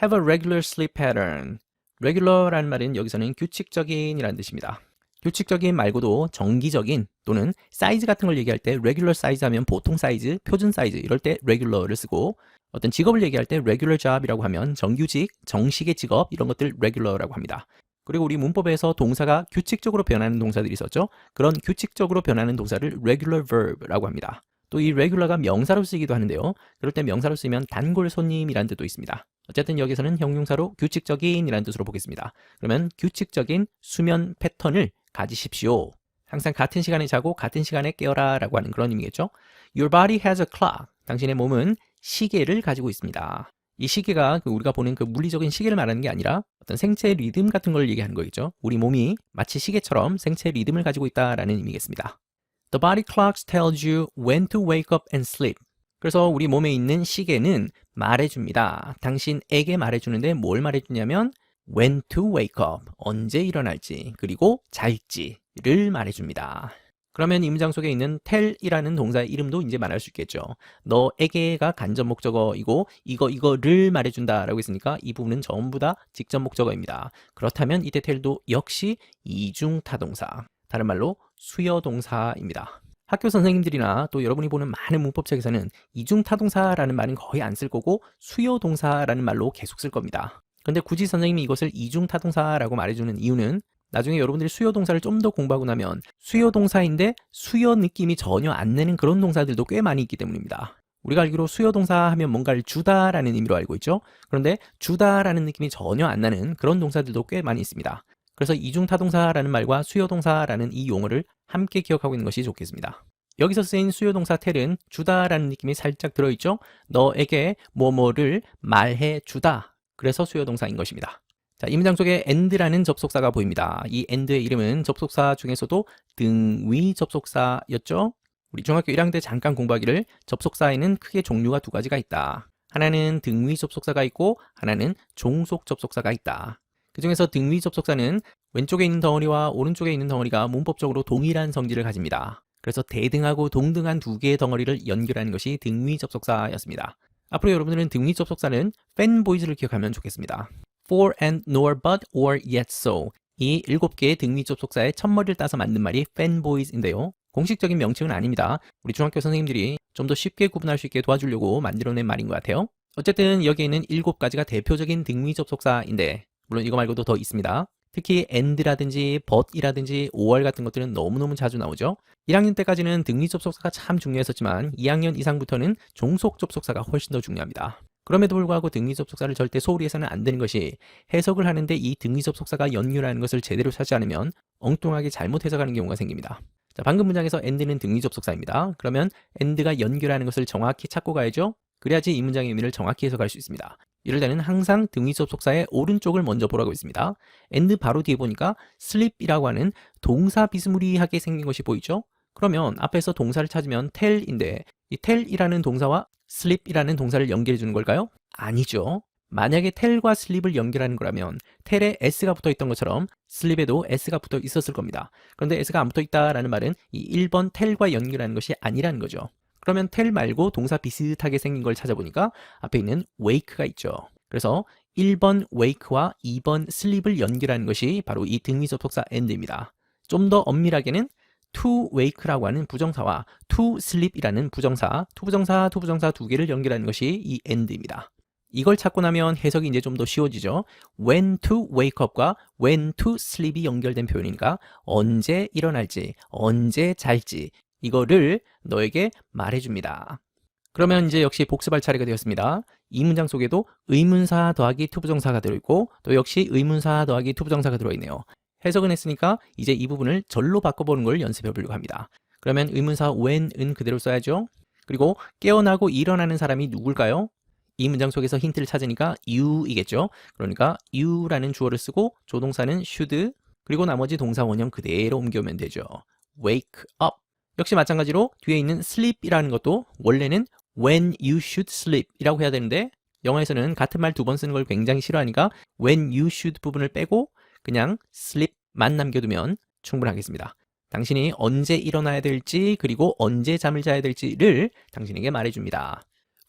Have a regular sleep pattern. regular라는 말은 여기서는 규칙적인이라는 뜻입니다. 규칙적인 말고도 정기적인 또는 사이즈 같은 걸 얘기할 때 regular size 하면 보통 사이즈, 표준 사이즈 이럴 때 regular를 쓰고 어떤 직업을 얘기할 때 regular job이라고 하면 정규직, 정식의 직업 이런 것들 regular라고 합니다. 그리고 우리 문법에서 동사가 규칙적으로 변하는 동사들이 있었죠. 그런 규칙적으로 변하는 동사를 regular verb라고 합니다. 또 이 regular가 명사로 쓰기도 하는데요. 그럴 때 명사로 쓰면 단골 손님이라는 뜻도 있습니다. 어쨌든 여기서는 형용사로 규칙적인이라는 뜻으로 보겠습니다. 그러면 규칙적인 수면 패턴을 가지십시오. 항상 같은 시간에 자고 같은 시간에 깨어라 라고 하는 그런 의미겠죠. Your body has a clock. 당신의 몸은 시계를 가지고 있습니다. 이 시계가 우리가 보는 그 물리적인 시계를 말하는 게 아니라 어떤 생체 리듬 같은 걸 얘기하는 거겠죠. 우리 몸이 마치 시계처럼 생체 리듬을 가지고 있다라는 의미겠습니다. The body clock tells you when to wake up and sleep. 그래서 우리 몸에 있는 시계는 말해줍니다. 당신에게 말해주는데 뭘 말해주냐면 when to wake up, 언제 일어날지, 그리고 잘지를 말해줍니다. 그러면 이 문장 속에 있는 tell이라는 동사의 이름도 이제 말할 수 있겠죠. 너에게가 간접 목적어이고 이거를 말해준다라고 했으니까 이 부분은 전부 다 직접 목적어입니다. 그렇다면 이때 tell도 역시 이중타동사, 다른 말로 수여동사입니다. 학교 선생님들이나 또 여러분이 보는 많은 문법책에서는 이중타동사라는 말은 거의 안 쓸 거고 수여동사라는 말로 계속 쓸 겁니다. 근데 굳이 선생님이 이것을 이중타동사라고 말해주는 이유는 나중에 여러분들이 수요동사를 좀 더 공부하고 나면 수요동사인데 수요 느낌이 전혀 안 내는 그런 동사들도 꽤 많이 있기 때문입니다. 우리가 알기로 수요동사 하면 뭔가를 주다라는 의미로 알고 있죠. 그런데 주다라는 느낌이 전혀 안 나는 그런 동사들도 꽤 많이 있습니다. 그래서 이중타동사라는 말과 수요동사라는 이 용어를 함께 기억하고 있는 것이 좋겠습니다. 여기서 쓰인 수요동사 텔은 주다라는 느낌이 살짝 들어있죠. 너에게 뭐뭐를 말해 주다. 그래서 수요동사인 것입니다. 자, 이 문장 속에 and라는 접속사가 보입니다. 이 and의 이름은 접속사 중에서도 등위 접속사였죠. 우리 중학교 1학년 때 잠깐 공부하기를 접속사에는 크게 종류가 두 가지가 있다. 하나는 등위 접속사가 있고 하나는 종속 접속사가 있다. 그 중에서 등위 접속사는 왼쪽에 있는 덩어리와 오른쪽에 있는 덩어리가 문법적으로 동일한 성질을 가집니다. 그래서 대등하고 동등한 두 개의 덩어리를 연결하는 것이 등위 접속사였습니다. 앞으로 여러분들은 등위 접속사는 fanboys를 기억하면 좋겠습니다. for and nor but or yet so. 이 7개의 등위 접속사의 첫머리를 따서 만든 말이 fanboys인데요. 공식적인 명칭은 아닙니다. 우리 중학교 선생님들이 좀 더 쉽게 구분할 수 있게 도와주려고 만들어낸 말인 것 같아요. 어쨌든 여기에 있는 7가지가 대표적인 등위 접속사인데 물론 이거 말고도 더 있습니다. 특히 and라든지 but이라든지 or 같은 것들은 너무너무 자주 나오죠. 1학년 때까지는 등위 접속사가 참 중요했었지만 2학년 이상부터는 종속 접속사가 훨씬 더 중요합니다. 그럼에도 불구하고 등위 접속사를 절대 소홀히 해서는 안 되는 것이 해석을 하는데 이 등위 접속사가 연결하는 것을 제대로 찾지 않으면 엉뚱하게 잘못 해석하는 경우가 생깁니다. 자, 방금 문장에서 and는 등위 접속사입니다. 그러면 and가 연결하는 것을 정확히 찾고 가야죠. 그래야지 이 문장의 의미를 정확히 해석할 수 있습니다. 이럴 때는 항상 등위 접속사의 오른쪽을 먼저 보라고 했습니다. and 바로 뒤에 보니까 sleep이라고 하는 동사 비스무리하게 생긴 것이 보이죠? 그러면 앞에서 동사를 찾으면 tell인데 이 tell이라는 동사와 sleep이라는 동사를 연결해 주는 걸까요? 아니죠. 만약에 tell과 sleep을 연결하는 거라면 tell에 s가 붙어 있던 것처럼 sleep에도 s가 붙어 있었을 겁니다. 그런데 s가 안 붙어 있다라는 말은 이 1번 tell과 연결하는 것이 아니라는 거죠. 그러면 tell 말고 동사 비슷하게 생긴 걸 찾아보니까 앞에 있는 wake가 있죠. 그래서 1번 wake와 2번 sleep을 연결하는 것이 바로 이 등위 접속사 and입니다. 좀 더 엄밀하게는 to wake라고 하는 부정사와 to sleep이라는 부정사, 투부정사 두 개를 연결하는 것이 이 and입니다. 이걸 찾고 나면 해석이 이제 좀 더 쉬워지죠. when to wake up과 when to sleep이 연결된 표현이니까 언제 일어날지, 언제 잘지 이거를 너에게 말해줍니다. 그러면 이제 역시 복습할 차례가 되었습니다. 이 문장 속에도 의문사 더하기 투부정사가 들어있고 또 역시 의문사 더하기 투부정사가 들어있네요. 해석은 했으니까 이제 이 부분을 절로 바꿔보는 걸 연습해 보려고 합니다. 그러면 의문사 when은 그대로 써야죠. 그리고 깨어나고 일어나는 사람이 누굴까요? 이 문장 속에서 힌트를 찾으니까 you이겠죠. 그러니까 you라는 주어를 쓰고 조동사는 should 그리고 나머지 동사 원형 그대로 옮겨오면 되죠. wake up. 역시 마찬가지로 뒤에 있는 sleep이라는 것도 원래는 when you should sleep 이라고 해야 되는데 영어에서는 같은 말 두 번 쓰는 걸 굉장히 싫어하니까 when you should 부분을 빼고 그냥 sleep만 남겨두면 충분하겠습니다. 당신이 언제 일어나야 될지 그리고 언제 잠을 자야 될지를 당신에게 말해줍니다.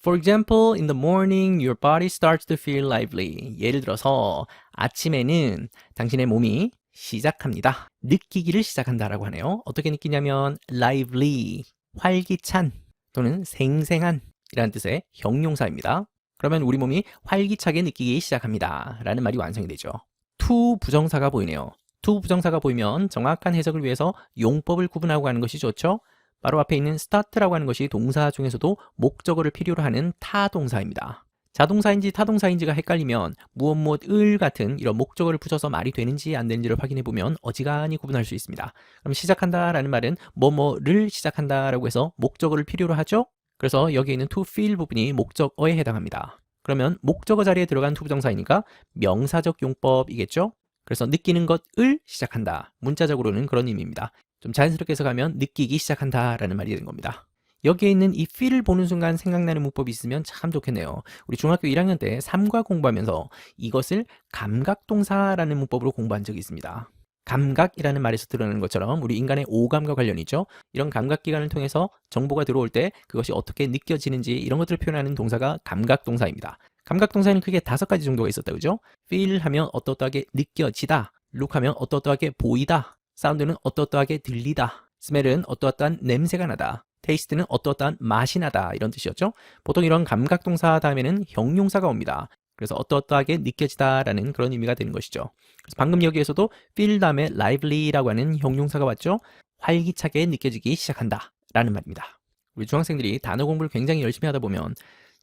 For example, in the morning, your body starts to feel lively. 예를 들어서 아침에는 당신의 몸이 시작합니다. 느끼기를 시작한다라고 하네요. 어떻게 느끼냐면 lively, 활기찬 또는 생생한 이라는 뜻의 형용사입니다. 그러면 우리 몸이 활기차게 느끼기 시작합니다 라는 말이 완성이 되죠. to 부정사가 보이네요. to 부정사가 보이면 정확한 해석을 위해서 용법을 구분하고 가는 것이 좋죠. 바로 앞에 있는 start라고 하는 것이 동사 중에서도 목적어를 필요로 하는 타동사입니다. 자동사인지 타동사인지가 헷갈리면 무엇을 같은 이런 목적어를 붙여서 말이 되는지 안 되는지를 확인해 보면 어지간히 구분할 수 있습니다. 그럼 시작한다 라는 말은 뭐뭐를 시작한다 라고 해서 목적어를 필요로 하죠. 그래서 여기에 있는 to feel 부분이 목적어에 해당합니다. 그러면 목적어 자리에 들어간 to 부정사이니까 명사적 용법이겠죠. 그래서 느끼는 것을 시작한다. 문자적으로는 그런 의미입니다. 좀 자연스럽게 해석하면 느끼기 시작한다 라는 말이 되는 겁니다. 여기에 있는 이 feel을 보는 순간 생각나는 문법이 있으면 참 좋겠네요. 우리 중학교 1학년 때 3과 공부하면서 이것을 감각동사라는 문법으로 공부한 적이 있습니다. 감각이라는 말에서 드러나는 것처럼 우리 인간의 오감과 관련이 있죠. 이런 감각기관을 통해서 정보가 들어올 때 그것이 어떻게 느껴지는지 이런 것들을 표현하는 동사가 감각동사입니다. 감각동사는 크게 5가지 정도가 있었다, 그죠? feel 하면 어떠하게 느껴지다, look 하면 어떠하게 보이다, 사운드는 어떠하게 들리다, smell은 어떠한 냄새가 나다, 테이스트는 어떠한 맛이 나다 이런 뜻이었죠. 보통 이런 감각동사 다음에는 형용사가 옵니다. 그래서 어떠하게 느껴지다라는 그런 의미가 되는 것이죠. 그래서 방금 여기에서도 feel 다음에 lively라고 하는 형용사가 왔죠. 활기차게 느껴지기 시작한다 라는 말입니다. 우리 중학생들이 단어 공부를 굉장히 열심히 하다 보면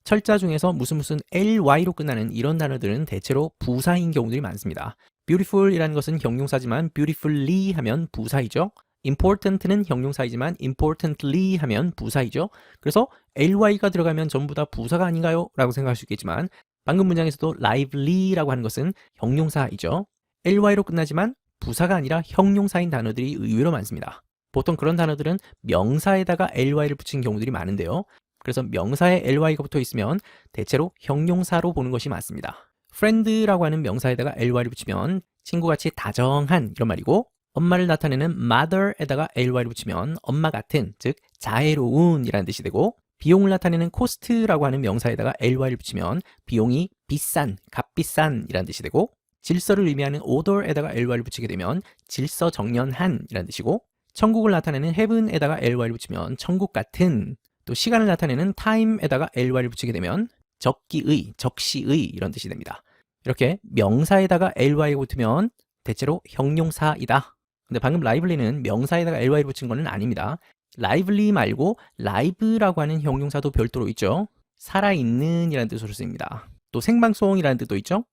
철자 중에서 무슨 ly로 끝나는 이런 단어들은 대체로 부사인 경우들이 많습니다. beautiful 이라는 것은 형용사지만 beautifully 하면 부사이죠. important는 형용사이지만 importantly 하면 부사이죠. 그래서 ly가 들어가면 전부 다 부사가 아닌가요? 라고 생각할 수 있겠지만 방금 문장에서도 lively라고 하는 것은 형용사이죠. ly로 끝나지만 부사가 아니라 형용사인 단어들이 의외로 많습니다. 보통 그런 단어들은 명사에다가 ly를 붙인 경우들이 많은데요. 그래서 명사에 ly가 붙어 있으면 대체로 형용사로 보는 것이 맞습니다. friend라고 하는 명사에다가 ly를 붙이면 친구같이 다정한 이런 말이고, 엄마를 나타내는 mother에다가 ly를 붙이면 엄마 같은, 즉 자애로운 이라는 뜻이 되고, 비용을 나타내는 cost라고 하는 명사에다가 ly를 붙이면 비용이 비싼, 값비싼 이라는 뜻이 되고, 질서를 의미하는 order에다가 ly를 붙이게 되면 질서정연한 이라는 뜻이고, 천국을 나타내는 heaven에다가 ly를 붙이면 천국 같은, 또 시간을 나타내는 time에다가 ly를 붙이게 되면 적기의, 적시의 이런 뜻이 됩니다. 이렇게 명사에다가 ly가 붙으면 대체로 형용사이다. 근데 방금 lively는 명사에다가 ly를 붙인 거는 아닙니다. lively 말고 live라고 하는 형용사도 별도로 있죠. 살아있는 이라는 뜻으로 쓰입니다. 또 생방송이라는 뜻도 있죠.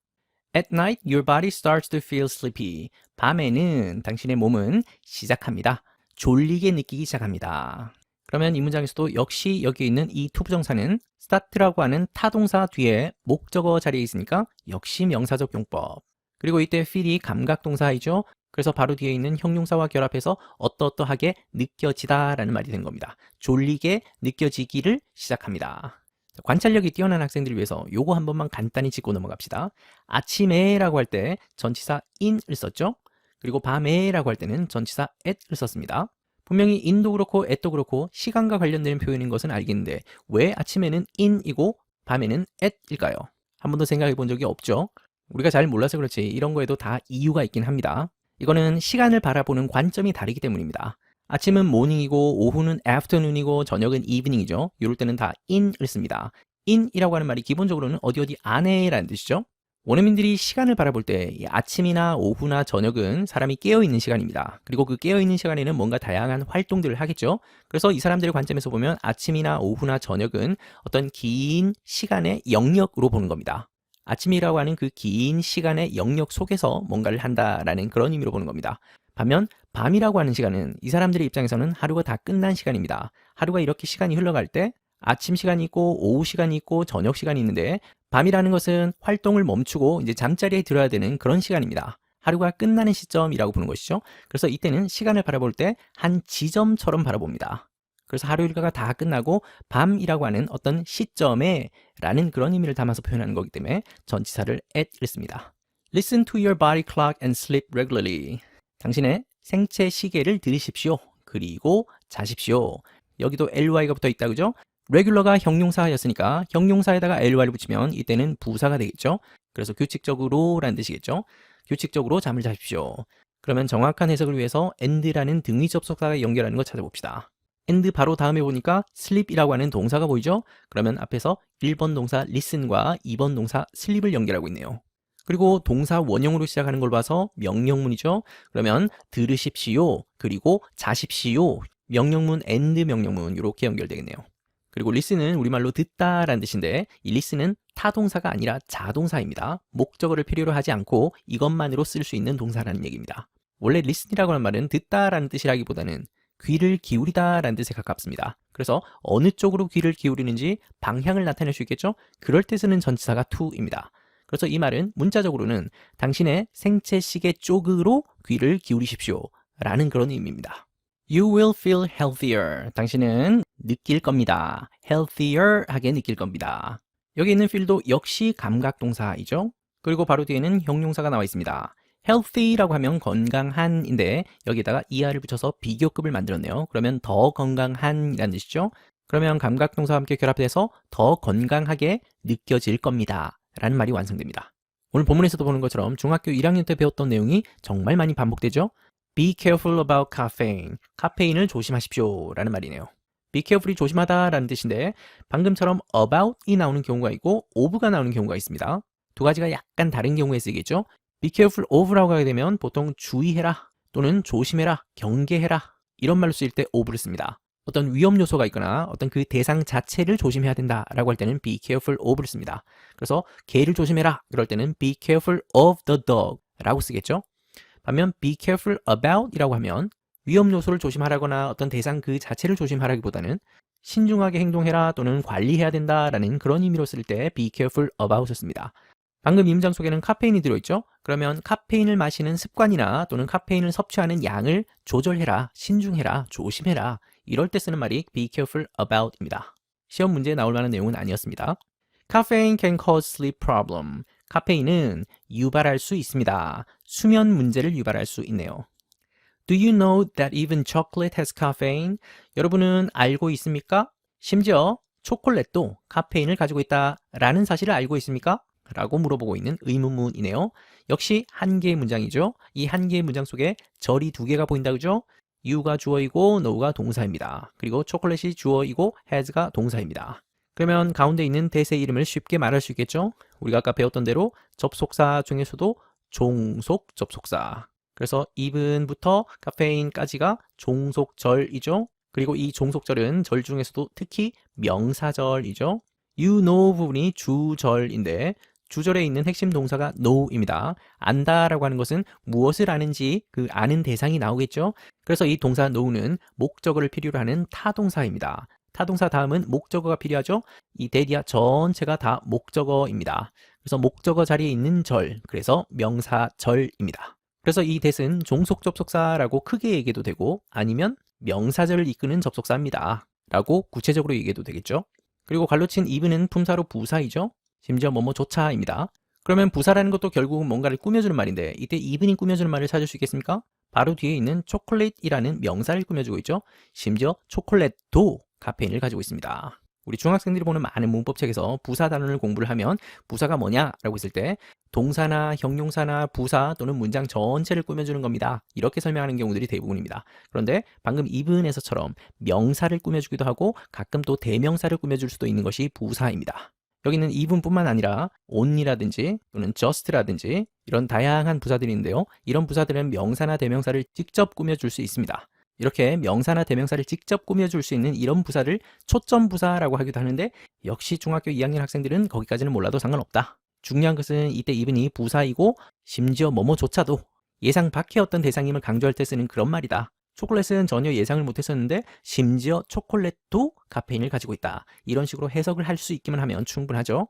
At night, your body starts to feel sleepy. 밤에는 당신의 몸은 시작합니다. 졸리게 느끼기 시작합니다. 그러면 이 문장에서도 역시 여기 있는 이 to 부정사는 start라고 하는 타동사 뒤에 목적어 자리에 있으니까 역시 명사적 용법. 그리고 이때 feel이 감각동사이죠. 그래서 바로 뒤에 있는 형용사와 결합해서 어떠하게 느껴지다 라는 말이 된 겁니다. 졸리게 느껴지기를 시작합니다. 관찰력이 뛰어난 학생들을 위해서 요거 한 번만 간단히 짚고 넘어갑시다. 아침에 라고 할 때 전치사 in을 썼죠. 그리고 밤에 라고 할 때는 전치사 at을 썼습니다. 분명히 in도 그렇고 at도 그렇고 시간과 관련되는 표현인 것은 알겠는데 왜 아침에는 in이고 밤에는 at일까요? 한 번도 생각해 본 적이 없죠. 우리가 잘 몰라서 그렇지 이런 거에도 다 이유가 있긴 합니다. 이거는 시간을 바라보는 관점이 다르기 때문입니다. 아침은 morning이고 오후는 afternoon이고 저녁은 evening이죠. 이럴 때는 다 in을 씁니다. in이라고 하는 말이 기본적으로는 어디 안에라는 뜻이죠. 원어민들이 시간을 바라볼 때 아침이나 오후나 저녁은 사람이 깨어있는 시간입니다. 그리고 그 깨어있는 시간에는 뭔가 다양한 활동들을 하겠죠. 그래서 이 사람들의 관점에서 보면 아침이나 오후나 저녁은 어떤 긴 시간의 영역으로 보는 겁니다. 아침이라고 하는 그 긴 시간의 영역 속에서 뭔가를 한다라는 그런 의미로 보는 겁니다. 반면 밤이라고 하는 시간은 이 사람들의 입장에서는 하루가 다 끝난 시간입니다. 하루가 이렇게 시간이 흘러갈 때 아침 시간이 있고 오후 시간이 있고 저녁 시간이 있는데 밤이라는 것은 활동을 멈추고 이제 잠자리에 들어야 되는 그런 시간입니다. 하루가 끝나는 시점이라고 보는 것이죠. 그래서 이때는 시간을 바라볼 때 한 지점처럼 바라봅니다. 그래서 하루 일과가 다 끝나고 밤이라고 하는 어떤 시점에 라는 그런 의미를 담아서 표현하는 거기 때문에 전치사를 at를 씁니다. Listen to your body clock and sleep regularly. 당신의 생체 시계를 들으십시오. 그리고 자십시오. 여기도 ly가 붙어 있다, 그죠? regular가 형용사였으니까 형용사에다가 ly를 붙이면 이때는 부사가 되겠죠. 그래서 규칙적으로 라는 뜻이겠죠. 규칙적으로 잠을 자십시오. 그러면 정확한 해석을 위해서 and라는 등위 접속사가 연결하는 거 찾아봅시다. and 바로 다음에 보니까 sleep이라고 하는 동사가 보이죠? 그러면 앞에서 1번 동사 listen과 2번 동사 sleep을 연결하고 있네요. 그리고 동사 원형으로 시작하는 걸 봐서 명령문이죠? 그러면 들으십시오, 그리고 자십시오, 명령문 and 명령문 이렇게 연결되겠네요. 그리고 listen은 우리말로 듣다라는 뜻인데 이 listen은 타동사가 아니라 자동사입니다. 목적어를 필요로 하지 않고 이것만으로 쓸 수 있는 동사라는 얘기입니다. 원래 listen이라고 하는 말은 듣다라는 뜻이라기보다는 귀를 기울이다라는 뜻에 가깝습니다. 그래서 어느 쪽으로 귀를 기울이는지 방향을 나타낼 수 있겠죠? 그럴 때 쓰는 전치사가 to입니다. 그래서 이 말은 문자적으로는 당신의 생체 시계 쪽으로 귀를 기울이십시오 라는 그런 의미입니다. You will feel healthier. 당신은 느낄 겁니다. healthier 하게 느낄 겁니다. 여기 있는 feel도 역시 감각동사이죠. 그리고 바로 뒤에는 형용사가 나와 있습니다. healthy라고 하면 건강한인데 여기다가 er를 붙여서 비교급을 만들었네요. 그러면 더 건강한이라는 뜻이죠. 그러면 감각동사와 함께 결합해서 더 건강하게 느껴질 겁니다 라는 말이 완성됩니다. 오늘 본문에서도 보는 것처럼 중학교 1학년 때 배웠던 내용이 정말 많이 반복되죠. Be careful about caffeine. 카페인을 조심하십시오 라는 말이네요. Be careful이 조심하다 라는 뜻인데 방금처럼 about이 나오는 경우가 있고 of가 나오는 경우가 있습니다. 두 가지가 약간 다른 경우에 쓰이겠죠. Be careful of라고 하게 되면 보통 주의해라 또는 조심해라, 경계해라 이런 말로 쓰일 때 of를 씁니다. 어떤 위험 요소가 있거나 어떤 그 대상 자체를 조심해야 된다라고 할 때는 be careful of를 씁니다. 그래서 개를 조심해라 그럴 때는 be careful of the dog 라고 쓰겠죠. 반면 be careful about 이라고 하면 위험 요소를 조심하라거나 어떤 대상 그 자체를 조심하라기보다는 신중하게 행동해라 또는 관리해야 된다라는 그런 의미로 쓸 때 be careful about을 씁니다. 방금 이 문장 속에는 카페인이 들어있죠? 그러면 카페인을 마시는 습관이나 또는 카페인을 섭취하는 양을 조절해라, 신중해라, 조심해라 이럴 때 쓰는 말이 be careful about입니다. 시험 문제에 나올 만한 내용은 아니었습니다. Caffeine can cause sleep problem. 카페인은 유발할 수 있습니다. 수면 문제를 유발할 수 있네요. Do you know that even chocolate has caffeine? 여러분은 알고 있습니까? 심지어 초콜릿도 카페인을 가지고 있다라는 사실을 알고 있습니까? 라고 물어보고 있는 의문문이네요. 역시 한 개의 문장이죠. 이 한 개의 문장 속에 절이 두 개가 보인다 그죠? you가 주어이고 know가 동사입니다. 그리고 초콜릿이 주어이고 has가 동사입니다. 그러면 가운데 있는 대세 이름을 쉽게 말할 수 있겠죠? 우리가 아까 배웠던 대로 접속사 중에서도 종속 접속사. 그래서 even부터 카페인까지가 종속절이죠. 그리고 이 종속절은 절 중에서도 특히 명사절이죠. you know 부분이 주절인데 주절에 있는 핵심 동사가 know입니다. 안다라고 하는 것은 무엇을 아는지 그 아는 대상이 나오겠죠. 그래서 이 동사 know는 목적어를 필요로 하는 타동사입니다. 타동사 다음은 목적어가 필요하죠. 이 대디아 전체가 다 목적어입니다. 그래서 목적어 자리에 있는 절, 그래서 명사절입니다. 그래서 이 that은 종속 접속사라고 크게 얘기해도 되고 아니면 명사절을 이끄는 접속사입니다 라고 구체적으로 얘기해도 되겠죠. 그리고 갈로친 even은 품사로 부사이죠. 심지어 뭐뭐조차입니다. 그러면 부사라는 것도 결국은 뭔가를 꾸며주는 말인데 이때 even이 꾸며주는 말을 찾을 수 있겠습니까? 바로 뒤에 있는 초콜릿이라는 명사를 꾸며주고 있죠. 심지어 초콜릿도 카페인을 가지고 있습니다. 우리 중학생들이 보는 많은 문법책에서 부사 단원을 공부를 하면 부사가 뭐냐라고 했을 때 동사나 형용사나 부사 또는 문장 전체를 꾸며주는 겁니다. 이렇게 설명하는 경우들이 대부분입니다. 그런데 방금 even에서처럼 명사를 꾸며주기도 하고 가끔 또 대명사를 꾸며줄 수도 있는 것이 부사입니다. 여기는 even뿐만 아니라 only라든지 또는 just라든지 이런 다양한 부사들이 있는데요. 이런 부사들은 명사나 대명사를 직접 꾸며줄 수 있습니다. 이렇게 명사나 대명사를 직접 꾸며줄 수 있는 이런 부사를 초점 부사라고 하기도 하는데 역시 중학교 2학년 학생들은 거기까지는 몰라도 상관없다. 중요한 것은 이때 even이 부사이고 심지어 뭐뭐조차도 예상 밖의 어떤 대상임을 강조할 때 쓰는 그런 말이다. 초콜릿은 전혀 예상을 못했었는데 심지어 초콜릿도 카페인을 가지고 있다. 이런 식으로 해석을 할 수 있기만 하면 충분하죠.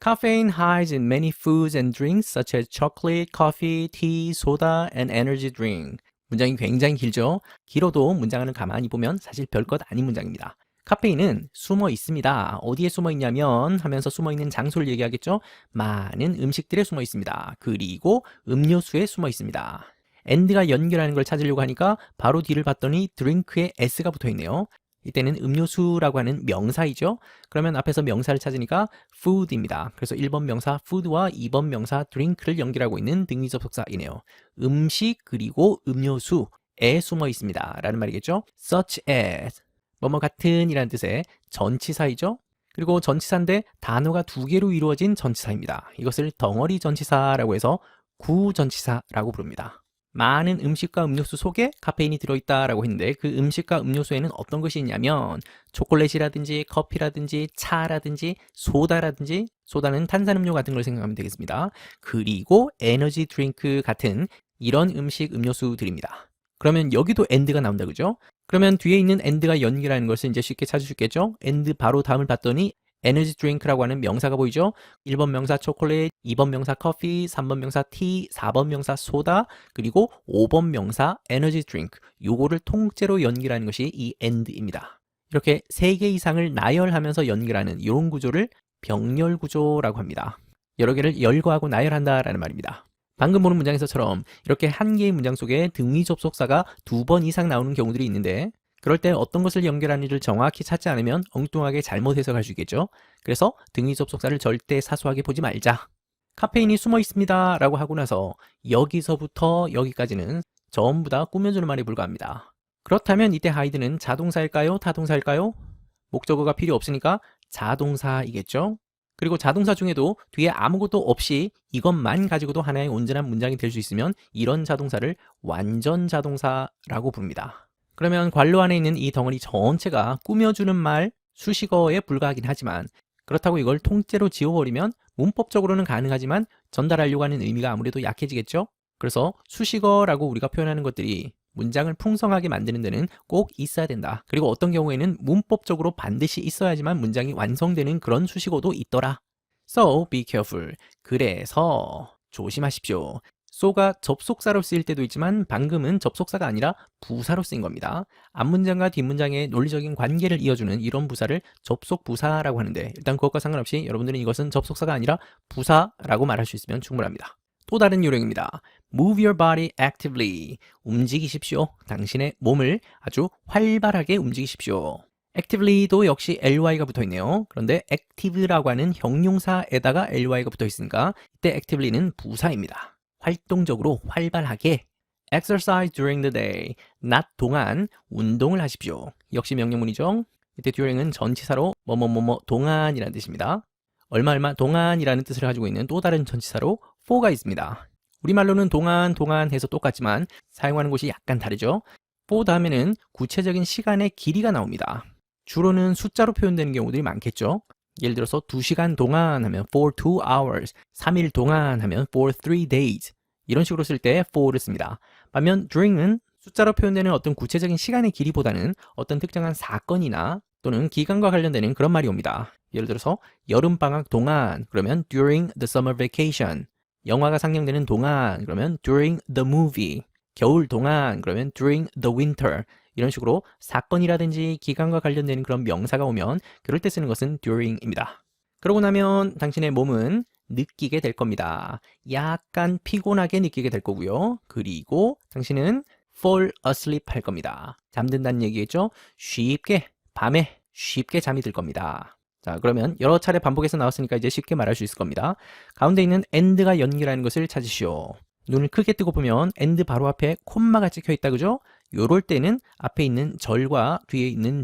Caffeine hides in many foods and drinks such as chocolate, coffee, tea, soda, and energy drink. 문장이 굉장히 길죠. 길어도 문장을 가만히 보면 사실 별것 아닌 문장입니다. 카페인은 숨어 있습니다. 어디에 숨어 있냐면 하면서 숨어 있는 장소를 얘기하겠죠. 많은 음식들에 숨어 있습니다. 그리고 음료수에 숨어 있습니다. and가 연결하는 걸 찾으려고 하니까 바로 뒤를 봤더니 drink에 s가 붙어 있네요. 이때는 음료수라고 하는 명사이죠. 그러면 앞에서 명사를 찾으니까 food입니다. 그래서 1번 명사 food와 2번 명사 drink를 연결하고 있는 등위접속사이네요. 음식 그리고 음료수에 숨어 있습니다 라는 말이겠죠. such as 뭐뭐 같은 이라는 뜻의 전치사이죠. 그리고 전치사인데 단어가 두 개로 이루어진 전치사입니다. 이것을 덩어리 전치사라고 해서 구전치사라고 부릅니다. 많은 음식과 음료수 속에 카페인이 들어있다라고 했는데 그 음식과 음료수에는 어떤 것이 있냐면 초콜릿이라든지 커피라든지 차라든지 소다라든지 소다는 탄산음료 같은 걸 생각하면 되겠습니다. 그리고 에너지 드링크 같은 이런 음식 음료수들입니다. 그러면 여기도 and가 나온다 그죠? 그러면 뒤에 있는 and가 연결하는 것을 이제 쉽게 찾을 수 있겠죠? and 바로 다음을 봤더니 에너지 드링크라고 하는 명사가 보이죠? 1번 명사 초콜릿, 2번 명사 커피, 3번 명사 티, 4번 명사 소다, 그리고 5번 명사 에너지 드링크. 요거를 통째로 연결하는 것이 이 and입니다. 이렇게 3개 이상을 나열하면서 연결하는 이런 구조를 병렬 구조라고 합니다. 여러 개를 열거하고 나열한다라는 말입니다. 방금 보는 문장에서처럼 이렇게 한 개의 문장 속에 등위 접속사가 2번 이상 나오는 경우들이 있는데 그럴 때 어떤 것을 연결하는지를 정확히 찾지 않으면 엉뚱하게 잘못 해석할 수 있겠죠. 그래서 등위 접속사를 절대 사소하게 보지 말자. 카페인이 숨어 있습니다 라고 하고 나서 여기서부터 여기까지는 전부 다 꾸며주는 말에 불과합니다. 그렇다면 이때 하이드는 자동사일까요? 타동사일까요? 목적어가 필요 없으니까 자동사이겠죠. 그리고 자동사 중에도 뒤에 아무것도 없이 이것만 가지고도 하나의 온전한 문장이 될 수 있으면 이런 자동사를 완전 자동사라고 부릅니다. 그러면 관로 안에 있는 이 덩어리 전체가 꾸며주는 말, 수식어에 불과하긴 하지만 그렇다고 이걸 통째로 지워버리면 문법적으로는 가능하지만 전달하려고 하는 의미가 아무래도 약해지겠죠? 그래서 수식어라고 우리가 표현하는 것들이 문장을 풍성하게 만드는 데는 꼭 있어야 된다. 그리고 어떤 경우에는 문법적으로 반드시 있어야지만 문장이 완성되는 그런 수식어도 있더라. So be careful. 그래서 조심하십시오. so가 접속사로 쓰일 때도 있지만 방금은 접속사가 아니라 부사로 쓰인 겁니다. 앞문장과 뒷문장의 논리적인 관계를 이어주는 이런 부사를 접속부사라고 하는데 일단 그것과 상관없이 여러분들은 이것은 접속사가 아니라 부사라고 말할 수 있으면 충분합니다. 또 다른 요령입니다. Move your body actively. 움직이십시오. 당신의 몸을 아주 활발하게 움직이십시오. activelly도 역시 ly가 붙어 있네요. 그런데 active라고 하는 형용사에다가 ly가 붙어 있으니까 이때 activelly는 부사입니다. 활동적으로 활발하게 exercise during the day. 낮 동안 운동을 하십시오. 역시 명령문이죠. 이때 during은 전치사로 뭐뭐뭐뭐 동안이라는 뜻입니다. 얼마 동안이라는 뜻을 가지고 있는 또 다른 전치사로 for가 있습니다. 우리말로는 동안 해서 똑같지만 사용하는 곳이 약간 다르죠. for 다음에는 구체적인 시간의 길이가 나옵니다. 주로는 숫자로 표현되는 경우들이 많겠죠. 예를 들어서 2시간 동안 하면 for 2 hours, 3일 동안 하면 for 3 days 이런 식으로 쓸 때 for를 씁니다. 반면 during은 숫자로 표현되는 어떤 구체적인 시간의 길이보다는 어떤 특정한 사건이나 또는 기간과 관련되는 그런 말이 옵니다. 예를 들어서 여름방학 동안 그러면 during the summer vacation, 영화가 상영되는 동안 그러면 during the movie, 겨울 동안 그러면 during the winter 이런 식으로 사건이라든지 기간과 관련되는 그런 명사가 오면 그럴 때 쓰는 것은 during입니다. 그러고 나면 당신의 몸은 느끼게 될 겁니다. 약간 피곤하게 느끼게 될 거고요. 그리고 당신은 fall asleep 할 겁니다. 잠든다는 얘기겠죠? 쉽게 밤에 쉽게 잠이 들 겁니다. 자, 그러면 여러 차례 반복해서 나왔으니까 이제 쉽게 말할 수 있을 겁니다. 가운데 있는 and가 연결하는 것을 찾으시오. 눈을 크게 뜨고 보면 and 바로 앞에 콤마가 찍혀 있다 그죠? 요럴 때는 앞에 있는 절과 뒤에 있는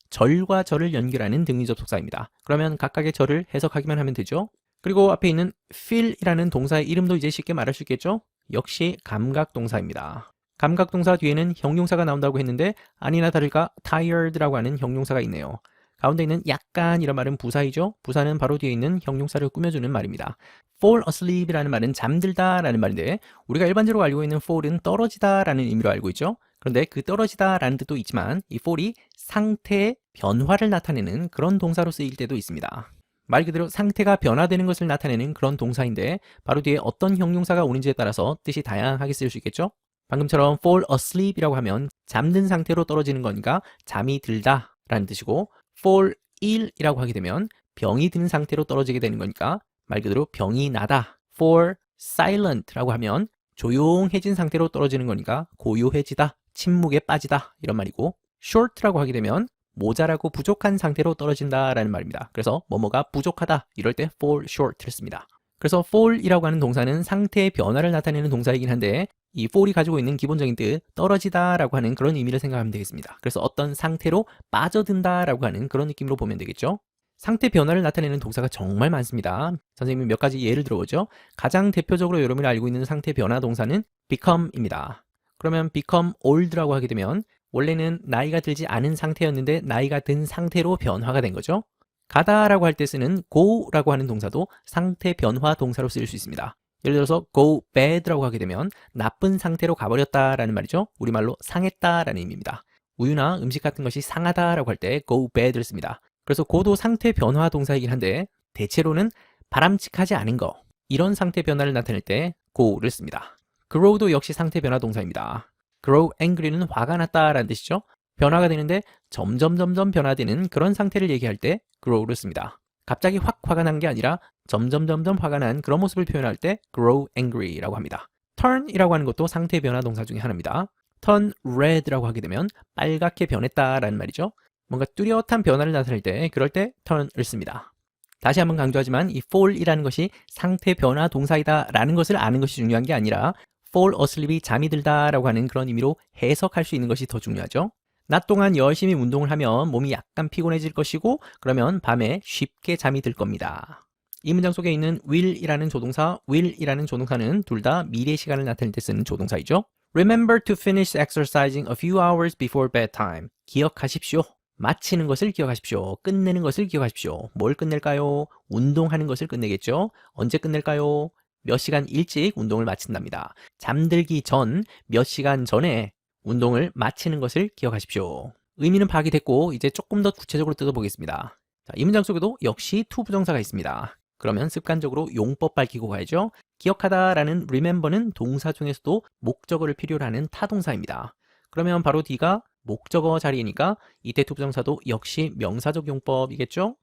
절과 절을 연결하는 등위 접속사입니다. 그러면 각각의 절을 해석하기만 하면 되죠. 그리고 앞에 있는 feel이라는 동사의 이름도 이제 쉽게 말할 수 있겠죠? 역시 감각동사입니다. 감각동사 뒤에는 형용사가 나온다고 했는데 아니나 다를까 tired라고 하는 형용사가 있네요. 가운데 있는 약간 이런 말은 부사이죠. 부사는 바로 뒤에 있는 형용사를 꾸며주는 말입니다. fall asleep이라는 말은 잠들다 라는 말인데 우리가 일반적으로 알고 있는 fall은 떨어지다 라는 의미로 알고 있죠. 그런데 그 떨어지다 라는 뜻도 있지만 이 fall이 상태의 변화를 나타내는 그런 동사로 쓰일 때도 있습니다. 말 그대로 상태가 변화되는 것을 나타내는 그런 동사인데 바로 뒤에 어떤 형용사가 오는지에 따라서 뜻이 다양하게 쓰일 수 있겠죠. 방금처럼 fall asleep이라고 하면 잠든 상태로 떨어지는 거니까 잠이 들다 라는 뜻이고 fall ill이라고 하게 되면 병이 든 상태로 떨어지게 되는 거니까 말 그대로 병이 나다. fall silent라고 하면 조용해진 상태로 떨어지는 거니까 고요해지다, 침묵에 빠지다 이런 말이고 short라고 하게 되면 모자라고 부족한 상태로 떨어진다라는 말입니다. 그래서 뭐뭐가 부족하다 이럴 때 fall short를 씁니다. 그래서 fall이라고 하는 동사는 상태의 변화를 나타내는 동사이긴 한데 이 fall이 가지고 있는 기본적인 뜻 떨어지다라고 하는 그런 의미를 생각하면 되겠습니다. 그래서 어떤 상태로 빠져든다라고 하는 그런 느낌으로 보면 되겠죠. 상태 변화를 나타내는 동사가 정말 많습니다. 선생님이 몇 가지 예를 들어보죠. 가장 대표적으로 여러분이 알고 있는 상태 변화 동사는 become입니다. 그러면 become old라고 하게 되면 원래는 나이가 들지 않은 상태였는데 나이가 든 상태로 변화가 된 거죠. 가다라고 할 때 쓰는 go라고 하는 동사도 상태 변화 동사로 쓰일 수 있습니다. 예를 들어서 go bad라고 하게 되면 나쁜 상태로 가버렸다라는 말이죠. 우리말로 상했다라는 의미입니다. 우유나 음식 같은 것이 상하다라고 할 때 go bad를 씁니다. 그래서 고도 상태 변화 동사이긴 한데 대체로는 바람직하지 않은 거 이런 상태 변화를 나타낼 때 go를 씁니다. grow도 역시 상태 변화 동사입니다. grow angry는 화가 났다라는 뜻이죠. 변화가 되는데 점점 변화되는 그런 상태를 얘기할 때 grow를 씁니다. 갑자기 확 화가 난 게 아니라 점점 화가 난 그런 모습을 표현할 때 grow angry라고 합니다. turn이라고 하는 것도 상태 변화 동사 중에 하나입니다. turn red라고 하게 되면 빨갛게 변했다라는 말이죠. 뭔가 뚜렷한 변화를 나타낼 때 그럴 때 turn을 씁니다. 다시 한번 강조하지만 이 fall이라는 것이 상태 변화 동사이다 라는 것을 아는 것이 중요한 게 아니라 fall asleep이 잠이 들다 라고 하는 그런 의미로 해석할 수 있는 것이 더 중요하죠. 낮 동안 열심히 운동을 하면 몸이 약간 피곤해질 것이고 그러면 밤에 쉽게 잠이 들 겁니다. 이 문장 속에 있는 will이라는 조동사, will이라는 조동사는 둘 다 미래 시간을 나타낼 때 쓰는 조동사이죠. Remember to finish exercising a few hours before bedtime. 기억하십시오. 마치는 것을 기억하십시오. 끝내는 것을 기억하십시오. 뭘 끝낼까요? 운동하는 것을 끝내겠죠. 언제 끝낼까요? 몇 시간 일찍 운동을 마친답니다. 잠들기 전 몇 시간 전에 운동을 마치는 것을 기억하십시오. 의미는 파악이 됐고 이제 조금 더 구체적으로 뜯어보겠습니다. 자, 이 문장 속에도 역시 to 부정사가 있습니다. 그러면 습관적으로 용법 밝히고 가야죠. 기억하다라는 remember는 동사 중에서도 목적어를 필요로 하는 타동사입니다. 그러면 바로 D가 목적어 자리이니까 이때 to 부정사도 역시 명사적 용법이겠죠?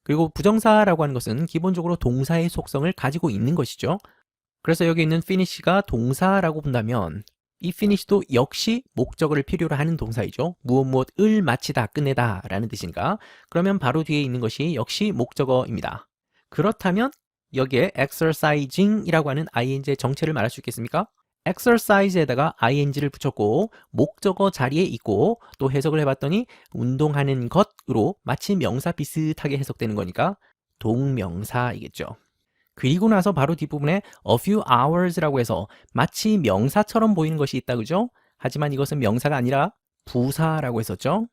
그리고 부정사라고 하는 것은 기본적으로 동사의 속성을 가지고 있는 것이죠. 그래서 여기 있는 finish가 동사라고 본다면 이 finish도 역시 목적어를 필요로 하는 동사이죠. 무엇을 마치다, 끝내다 라는 뜻이니까 그러면 바로 뒤에 있는 것이 역시 목적어입니다. 그렇다면 여기에 exercising이라고 하는 ing의 정체를 말할 수 있겠습니까? exercise에다가 ing를 붙였고 목적어 자리에 있고 또 해석을 해봤더니 운동하는 것으로 마치 명사 비슷하게 해석되는 거니까 동명사이겠죠. 그리고 나서 바로 뒷부분에 a few hours라고 해서 마치 명사처럼 보이는 것이 있다 그죠? 하지만 이것은 명사가 아니라 부사라고 했었죠.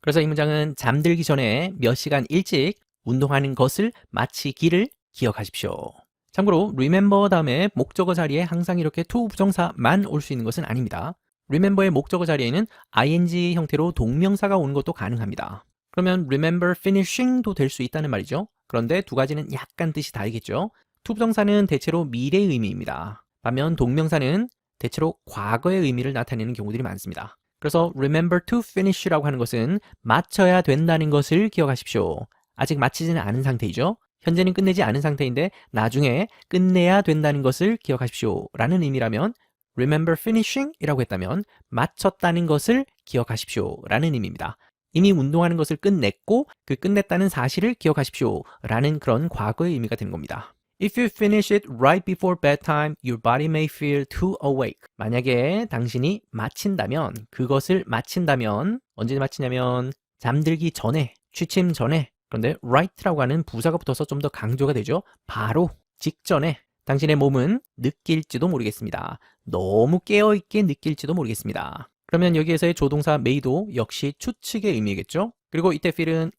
그래서 이 문장은 잠들기 전에 몇 시간 일찍 운동하는 것을 마치기를 기억하십시오. 참고로 remember 다음에 목적어 자리에 항상 이렇게 to 부정사만 올 수 있는 것은 아닙니다. remember의 목적어 자리에는 ing 형태로 동명사가 오는 것도 가능합니다. 그러면 remember finishing도 될 수 있다는 말이죠. 그런데 두 가지는 약간 뜻이 다르겠죠. to 부정사는 대체로 미래의 의미입니다. 반면 동명사는 대체로 과거의 의미를 나타내는 경우들이 많습니다. 그래서 remember to finish라고 하는 것은 마쳐야 된다는 것을 기억하십시오. 아직 마치지는 않은 상태이죠. 현재는 끝내지 않은 상태인데 나중에 끝내야 된다는 것을 기억하십시오 라는 의미라면 remember finishing 이라고 했다면 마쳤다는 것을 기억하십시오 라는 의미입니다. 이미 운동하는 것을 끝냈고 그 끝냈다는 사실을 기억하십시오 라는 그런 과거의 의미가 되는 겁니다. If you finish it right before bedtime, your body may feel too awake. 만약에 당신이 마친다면, 그것을 마친다면, 언제 마치냐면 잠들기 전에, 취침 전에. 그런데 right라고 하는 부사가 붙어서 좀 더 강조가 되죠. 바로 직전에 당신의 몸은 느낄지도 모르겠습니다. 너무 깨어있게 느낄지도 모르겠습니다. 그러면 여기에서의 조동사 may도 역시 추측의 의미겠죠. 그리고 이때 feel은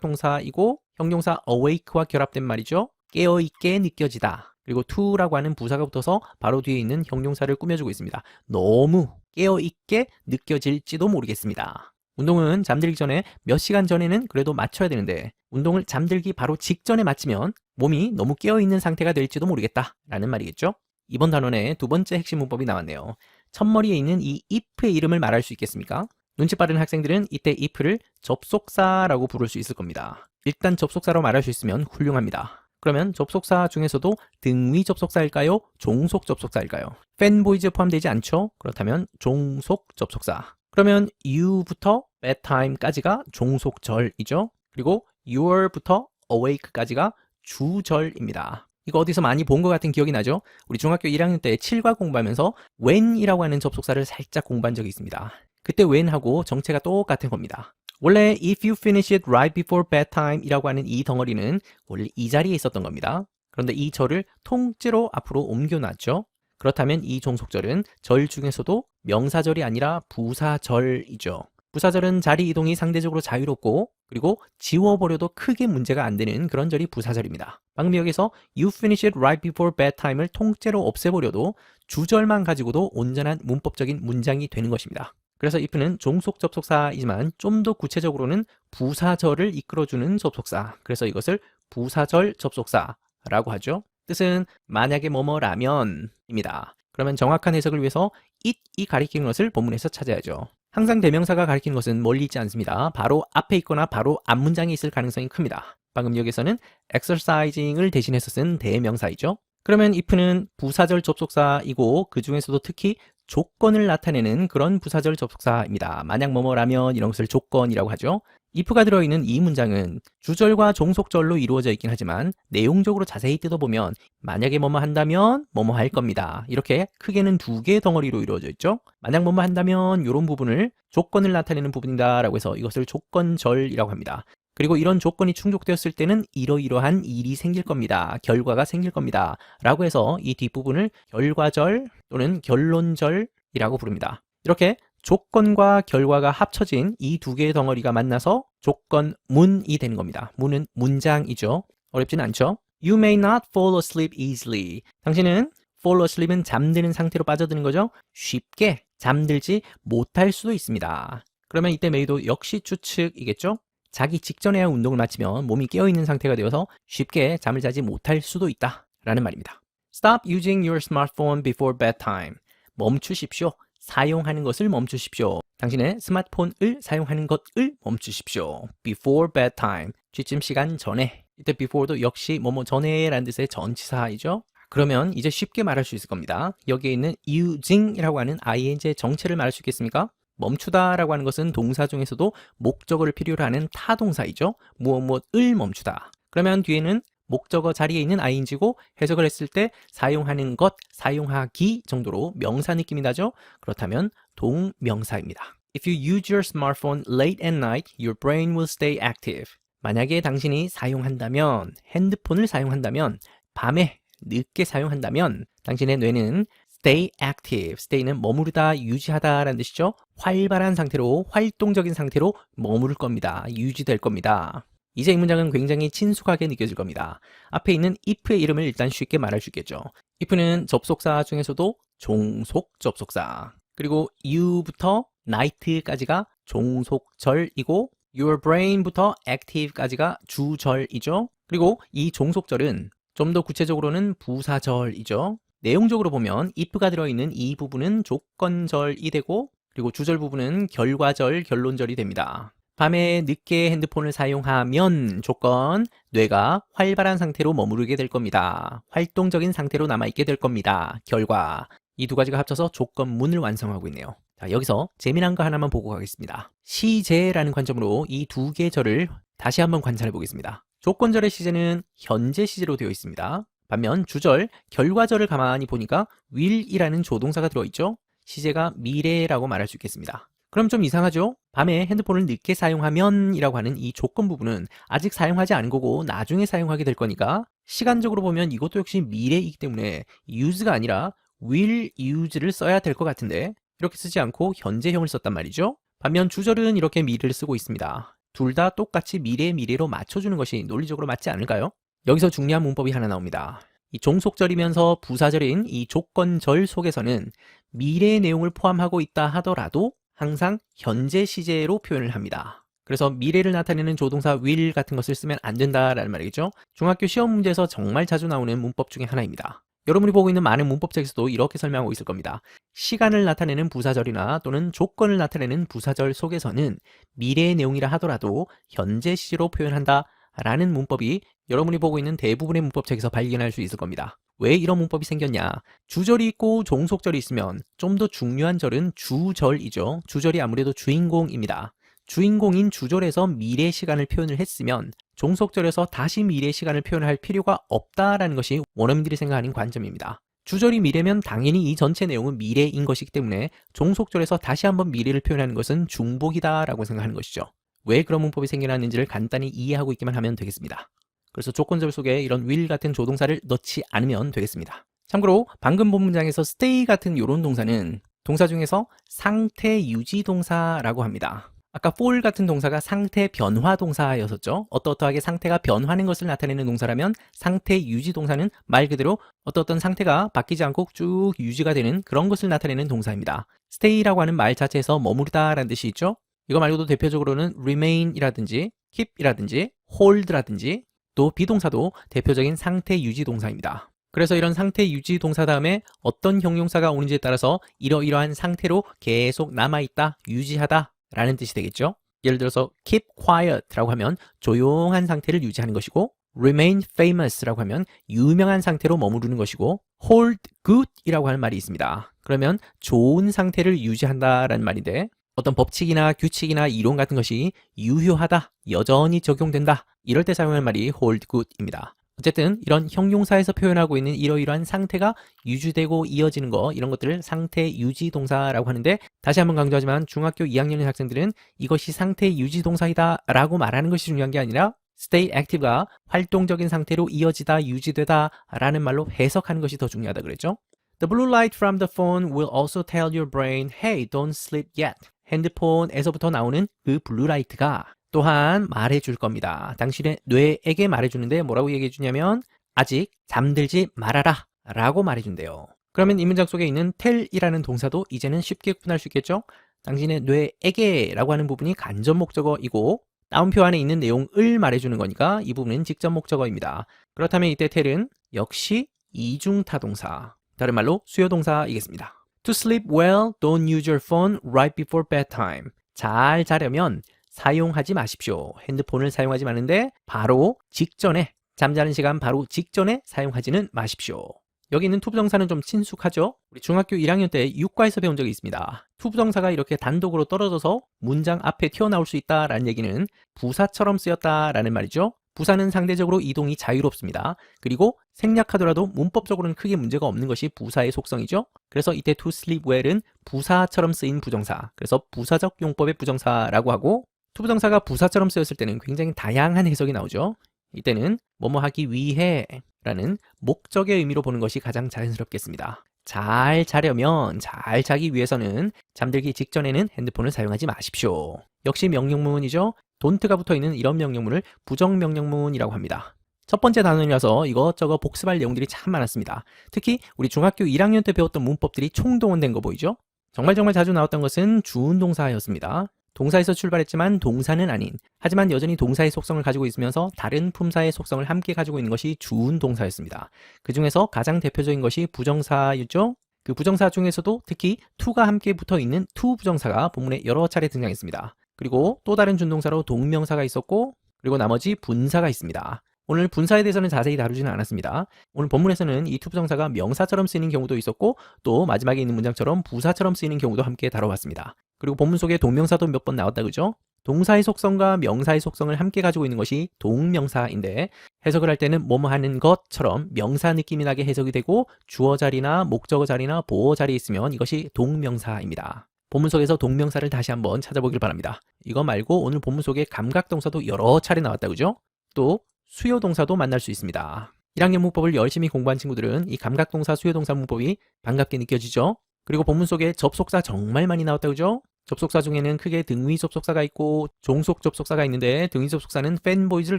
감각동사이고 형용사 awake와 결합된 말이죠. 깨어있게 느껴지다. 그리고 to라고 하는 부사가 붙어서 바로 뒤에 있는 형용사를 꾸며주고 있습니다. 너무 깨어있게 느껴질지도 모르겠습니다. 운동은 잠들기 전에 몇 시간 전에는 그래도 마쳐야 되는데 운동을 잠들기 바로 직전에 마치면 몸이 너무 깨어있는 상태가 될지도 모르겠다 라는 말이겠죠. 이번 단원의 두 번째 핵심 문법이 나왔네요. 첫머리에 있는 이 if의 이름을 말할 수 있겠습니까? 눈치 빠른 학생들은 이때 if를 접속사라고 부를 수 있을 겁니다. 일단 접속사로 말할 수 있으면 훌륭합니다. 그러면 접속사 중에서도 등위 접속사일까요? 종속 접속사일까요? fanboys 포함되지 않죠? 그렇다면 종속 접속사. 그러면 you부터 bedtime까지가 종속절이죠. 그리고 you're부터 awake까지가 주절입니다. 이거 어디서 많이 본 것 같은 기억이 나죠? 우리 중학교 1학년 때 7과 공부하면서 when이라고 하는 접속사를 살짝 공부한 적이 있습니다. 그때 when하고 정체가 똑같은 겁니다. 원래 if you finish it right before bedtime 이라고 하는 이 덩어리는 원래 이 자리에 있었던 겁니다. 그런데 이 절을 통째로 앞으로 옮겨놨죠. 그렇다면 이 종속절은 절 중에서도 명사절이 아니라 부사절이죠. 부사절은 자리 이동이 상대적으로 자유롭고 그리고 지워버려도 크게 문제가 안 되는 그런 절이 부사절입니다. 방금 여기서 you finish it right before bedtime을 통째로 없애버려도 주절만 가지고도 온전한 문법적인 문장이 되는 것입니다. 그래서 if는 종속 접속사이지만 좀 더 구체적으로는 부사절을 이끌어주는 접속사. 그래서 이것을 부사절 접속사라고 하죠. 뜻은 만약에 뭐뭐라면입니다. 그러면 정확한 해석을 위해서 it이 가리키는 것을 본문에서 찾아야죠. 항상 대명사가 가리키는 것은 멀리 있지 않습니다. 바로 앞에 있거나 바로 앞 문장에 있을 가능성이 큽니다. 방금 여기서는 exercising을 대신해서 쓴 대명사이죠. 그러면 if는 부사절 접속사이고 그 중에서도 특히 조건을 나타내는 그런 부사절 접속사입니다. 만약 뭐뭐라면 이런 것을 조건이라고 하죠. if가 들어있는 이 문장은 주절과 종속절로 이루어져 있긴 하지만 내용적으로 자세히 뜯어보면 만약에 뭐뭐 한다면 뭐뭐 할 겁니다. 이렇게 크게는 두 개의 덩어리로 이루어져 있죠. 만약 뭐뭐 한다면 이런 부분을 조건을 나타내는 부분이다 라고 해서 이것을 조건절이라고 합니다. 그리고 이런 조건이 충족되었을 때는 이러이러한 일이 생길 겁니다. 결과가 생길 겁니다. 라고 해서 이 뒷부분을 결과절 또는 결론절이라고 부릅니다. 이렇게 조건과 결과가 합쳐진 이 두 개의 덩어리가 만나서 조건문이 되는 겁니다. 문은 문장이죠. 어렵진 않죠? You may not fall asleep easily. 당신은 fall asleep은 잠드는 상태로 빠져드는 거죠. 쉽게 잠들지 못할 수도 있습니다. 그러면 이때 메이도 역시 추측이겠죠? 자기 직전에 운동을 마치면 몸이 깨어있는 상태가 되어서 쉽게 잠을 자지 못할 수도 있다 라는 말입니다. Stop using your smartphone before bedtime. 멈추십시오. 사용하는 것을 멈추십시오. 당신의 스마트폰을 사용하는 것을 멈추십시오. Before bedtime. 취침 시간 전에. 이때 before도 역시 뭐뭐 전에 라는 뜻의 전치사이죠. 그러면 이제 쉽게 말할 수 있을 겁니다. 여기에 있는 using이라고 하는 ing의 정체를 말할 수 있겠습니까? 멈추다 라고 하는 것은 동사 중에서도 목적어를 필요로 하는 타동사이죠. 무엇을 멈추다. 그러면 뒤에는 목적어 자리에 있는 ing고 해석을 했을 때 사용하는 것, 사용하기 정도로 명사 느낌이 나죠? 그렇다면 동명사입니다. If you use your smartphone late at night, your brain will stay active. 만약에 당신이 사용한다면, 핸드폰을 사용한다면, 밤에 늦게 사용한다면 당신의 뇌는 stay active, stay는 머무르다, 유지하다 라는 뜻이죠. 활발한 상태로, 활동적인 상태로 머무를 겁니다. 유지될 겁니다. 이제 이 문장은 굉장히 친숙하게 느껴질 겁니다. 앞에 있는 if의 이름을 일단 쉽게 말할 수 있겠죠. if는 접속사 중에서도 종속 접속사, 그리고 you부터 night까지가 종속절이고 your brain부터 active까지가 주절이죠. 그리고 이 종속절은 좀 더 구체적으로는 부사절이죠. 내용적으로 보면 if가 들어있는 이 부분은 조건절이 되고 그리고 주절 부분은 결과절, 결론절이 됩니다. 밤에 늦게 핸드폰을 사용하면 조건, 뇌가 활발한 상태로 머무르게 될 겁니다. 활동적인 상태로 남아있게 될 겁니다. 결과, 이 두 가지가 합쳐서 조건문을 완성하고 있네요. 자, 여기서 재미난 거 하나만 보고 가겠습니다. 시제라는 관점으로 이 두 개의 절을 다시 한번 관찰해 보겠습니다. 조건절의 시제는 현재 시제로 되어 있습니다. 반면 주절, 결과절을 가만히 보니까 will이라는 조동사가 들어있죠. 시제가 미래라고 말할 수 있겠습니다. 그럼 좀 이상하죠? 밤에 핸드폰을 늦게 사용하면 이라고 하는 이 조건 부분은 아직 사용하지 않은 거고 나중에 사용하게 될 거니까 시간적으로 보면 이것도 역시 미래이기 때문에 use가 아니라 will use를 써야 될 것 같은데 이렇게 쓰지 않고 현재형을 썼단 말이죠. 반면 주절은 이렇게 미래를 쓰고 있습니다. 둘 다 똑같이 미래로 맞춰주는 것이 논리적으로 맞지 않을까요? 여기서 중요한 문법이 하나 나옵니다. 이 종속절이면서 부사절인 이 조건절 속에서는 미래의 내용을 포함하고 있다 하더라도 항상 현재 시제로 표현을 합니다. 그래서 미래를 나타내는 조동사 will 같은 것을 쓰면 안 된다라는 말이겠죠. 중학교 시험 문제에서 정말 자주 나오는 문법 중에 하나입니다. 여러분이 보고 있는 많은 문법책에서도 이렇게 설명하고 있을 겁니다. 시간을 나타내는 부사절이나 또는 조건을 나타내는 부사절 속에서는 미래의 내용이라 하더라도 현재 시제로 표현한다 라는 문법이 여러분이 보고 있는 대부분의 문법책에서 발견할 수 있을 겁니다. 왜 이런 문법이 생겼냐? 주절이 있고 종속절이 있으면 좀 더 중요한 절은 주절이죠. 주절이 아무래도 주인공입니다. 주인공인 주절에서 미래 시간을 표현을 했으면 종속절에서 다시 미래 시간을 표현할 필요가 없다라는 것이 원어민들이 생각하는 관점입니다. 주절이 미래면 당연히 이 전체 내용은 미래인 것이기 때문에 종속절에서 다시 한번 미래를 표현하는 것은 중복이다라고 생각하는 것이죠. 왜 그런 문법이 생겨났는지를 간단히 이해하고 있기만 하면 되겠습니다. 그래서 조건절 속에 이런 will 같은 조동사를 넣지 않으면 되겠습니다. 참고로 방금 본 문장에서 stay 같은 이런 동사는 동사 중에서 상태 유지 동사라고 합니다. 아까 fall 같은 동사가 상태 변화 동사였었죠. 어떠하게 상태가 변하는 것을 나타내는 동사라면 상태 유지 동사는 말 그대로 어떤 상태가 바뀌지 않고 쭉 유지가 되는 그런 것을 나타내는 동사입니다. stay라고 하는 말 자체에서 머무르다라는 뜻이 있죠. 이거 말고도 대표적으로는 remain이라든지 keep이라든지 hold라든지 또 비동사도 대표적인 상태 유지 동사입니다. 그래서 이런 상태 유지 동사 다음에 어떤 형용사가 오는지에 따라서 이러이러한 상태로 계속 남아있다, 유지하다 라는 뜻이 되겠죠. 예를 들어서 keep quiet라고 하면 조용한 상태를 유지하는 것이고 remain famous라고 하면 유명한 상태로 머무르는 것이고 hold good이라고 하는 말이 있습니다. 그러면 좋은 상태를 유지한다라는 말인데 어떤 법칙이나 규칙이나 이론 같은 것이 유효하다, 여전히 적용된다 이럴 때 사용할 말이 hold good입니다. 어쨌든 이런 형용사에서 표현하고 있는 이러이러한 상태가 유지되고 이어지는 거 이런 것들을 상태 유지 동사라고 하는데 다시 한번 강조하지만 중학교 2학년의 학생들은 이것이 상태 유지 동사이다 라고 말하는 것이 중요한 게 아니라 stay active가 활동적인 상태로 이어지다 유지되다 라는 말로 해석하는 것이 더 중요하다 그랬죠. The blue light from the phone will also tell your brain, hey, don't sleep yet. 핸드폰에서부터 나오는 그 블루라이트가 또한 말해줄 겁니다. 당신의 뇌에게 말해주는데 뭐라고 얘기해주냐면 아직 잠들지 말아라 라고 말해준대요. 그러면 이 문장 속에 있는 tell이라는 동사도 이제는 쉽게 구분할 수 있겠죠? 당신의 뇌에게 라고 하는 부분이 간접 목적어이고 다운표 안에 있는 내용을 말해주는 거니까 이 부분은 직접 목적어입니다. 그렇다면 이때 tell은 역시 이중타동사, 다른 말로 수요동사이겠습니다. To sleep well, don't use your phone right before bedtime. 잘 자려면 사용하지 마십시오. 핸드폰을 사용하지 마는데 바로 직전에, 잠자는 시간 바로 직전에 사용하지는 마십시오. 여기 있는 투부정사는 좀 친숙하죠? 우리 중학교 1학년 때 육과에서 배운 적이 있습니다. 투부정사가 이렇게 단독으로 떨어져서 문장 앞에 튀어나올 수 있다라는 얘기는 부사처럼 쓰였다라는 말이죠. 부사는 상대적으로 이동이 자유롭습니다. 그리고 생략하더라도 문법적으로는 크게 문제가 없는 것이 부사의 속성이죠. 그래서 이때 to sleep well은 부사처럼 쓰인 부정사, 그래서 부사적 용법의 부정사라고 하고 투부정사가 부사처럼 쓰였을 때는 굉장히 다양한 해석이 나오죠. 이때는 뭐뭐 하기 위해 라는 목적의 의미로 보는 것이 가장 자연스럽겠습니다. 잘 자려면, 잘 자기 위해서는 잠들기 직전에는 핸드폰을 사용하지 마십시오. 역시 명령문이죠. don't가 붙어있는 이런 명령문을 부정명령문이라고 합니다. 첫 번째 단원이라서 이것저것 복습할 내용들이 참 많았습니다. 특히 우리 중학교 1학년 때 배웠던 문법들이 총동원된 거 보이죠? 정말 자주 나왔던 것은 주운동사였습니다. 동사에서 출발했지만 동사는 아닌, 하지만 여전히 동사의 속성을 가지고 있으면서 다른 품사의 속성을 함께 가지고 있는 것이 주운동사였습니다. 그 중에서 가장 대표적인 것이 부정사였죠. 그 부정사 중에서도 특히 to가 함께 붙어있는 to 부정사가 본문에 여러 차례 등장했습니다. 그리고 또 다른 준동사로 동명사가 있었고 그리고 나머지 분사가 있습니다. 오늘 분사에 대해서는 자세히 다루지는 않았습니다. 오늘 본문에서는 이 to 부정사가 명사처럼 쓰이는 경우도 있었고 또 마지막에 있는 문장처럼 부사처럼 쓰이는 경우도 함께 다뤄봤습니다. 그리고 본문 속에 동명사도 몇 번 나왔다 그죠? 동사의 속성과 명사의 속성을 함께 가지고 있는 것이 동명사인데 해석을 할 때는 뭐뭐 하는 것처럼 명사 느낌이 나게 해석이 되고 주어 자리나 목적어 자리나 보어 자리에 있으면 이것이 동명사입니다. 본문 속에서 동명사를 다시 한번 찾아보길 바랍니다. 이거 말고 오늘 본문 속에 감각동사도 여러 차례 나왔다 그죠? 또 수요동사도 만날 수 있습니다. 1학년 문법을 열심히 공부한 친구들은 이 감각동사 수요동사 문법이 반갑게 느껴지죠? 그리고 본문 속에 접속사 정말 많이 나왔다 그죠? 접속사 중에는 크게 등위 접속사가 있고 종속 접속사가 있는데 등위 접속사는 fanboys를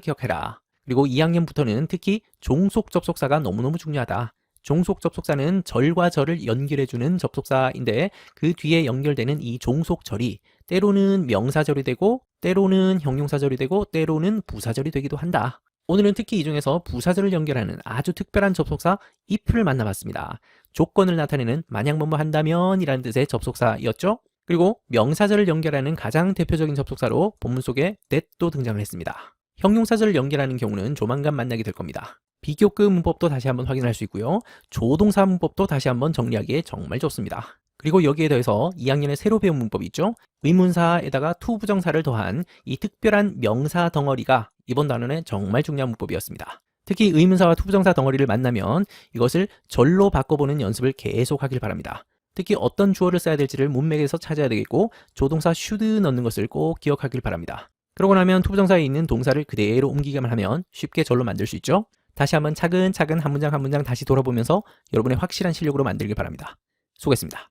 기억해라. 그리고 2학년부터는 특히 종속 접속사가 너무너무 중요하다. 종속 접속사는 절과 절을 연결해주는 접속사인데 그 뒤에 연결되는 이 종속절이 때로는 명사절이 되고 때로는 형용사절이 되고 때로는 부사절이 되기도 한다. 오늘은 특히 이 중에서 부사절을 연결하는 아주 특별한 접속사 if를 만나봤습니다. 조건을 나타내는 만약 뭐뭐 한다면 이라는 뜻의 접속사였죠. 그리고 명사절을 연결하는 가장 대표적인 접속사로 본문 속에 that도 등장을 했습니다. 형용사절을 연결하는 경우는 조만간 만나게 될 겁니다. 비교급 문법도 다시 한번 확인할 수 있고요. 조동사 문법도 다시 한번 정리하기에 정말 좋습니다. 그리고 여기에 더해서 2학년에 새로 배운 문법이 있죠. 의문사에다가 투부정사를 더한 이 특별한 명사 덩어리가 이번 단원의 정말 중요한 문법이었습니다. 특히 의문사와 투부정사 덩어리를 만나면 이것을 절로 바꿔보는 연습을 계속 하길 바랍니다. 특히 어떤 주어를 써야 될지를 문맥에서 찾아야 되겠고 조동사 should 넣는 것을 꼭 기억하길 바랍니다. 그러고 나면 투부정사에 있는 동사를 그대로 옮기기만 하면 쉽게 절로 만들 수 있죠. 다시 한번 차근차근 한 문장 한 문장 다시 돌아보면서 여러분의 확실한 실력으로 만들길 바랍니다. 수고했습니다.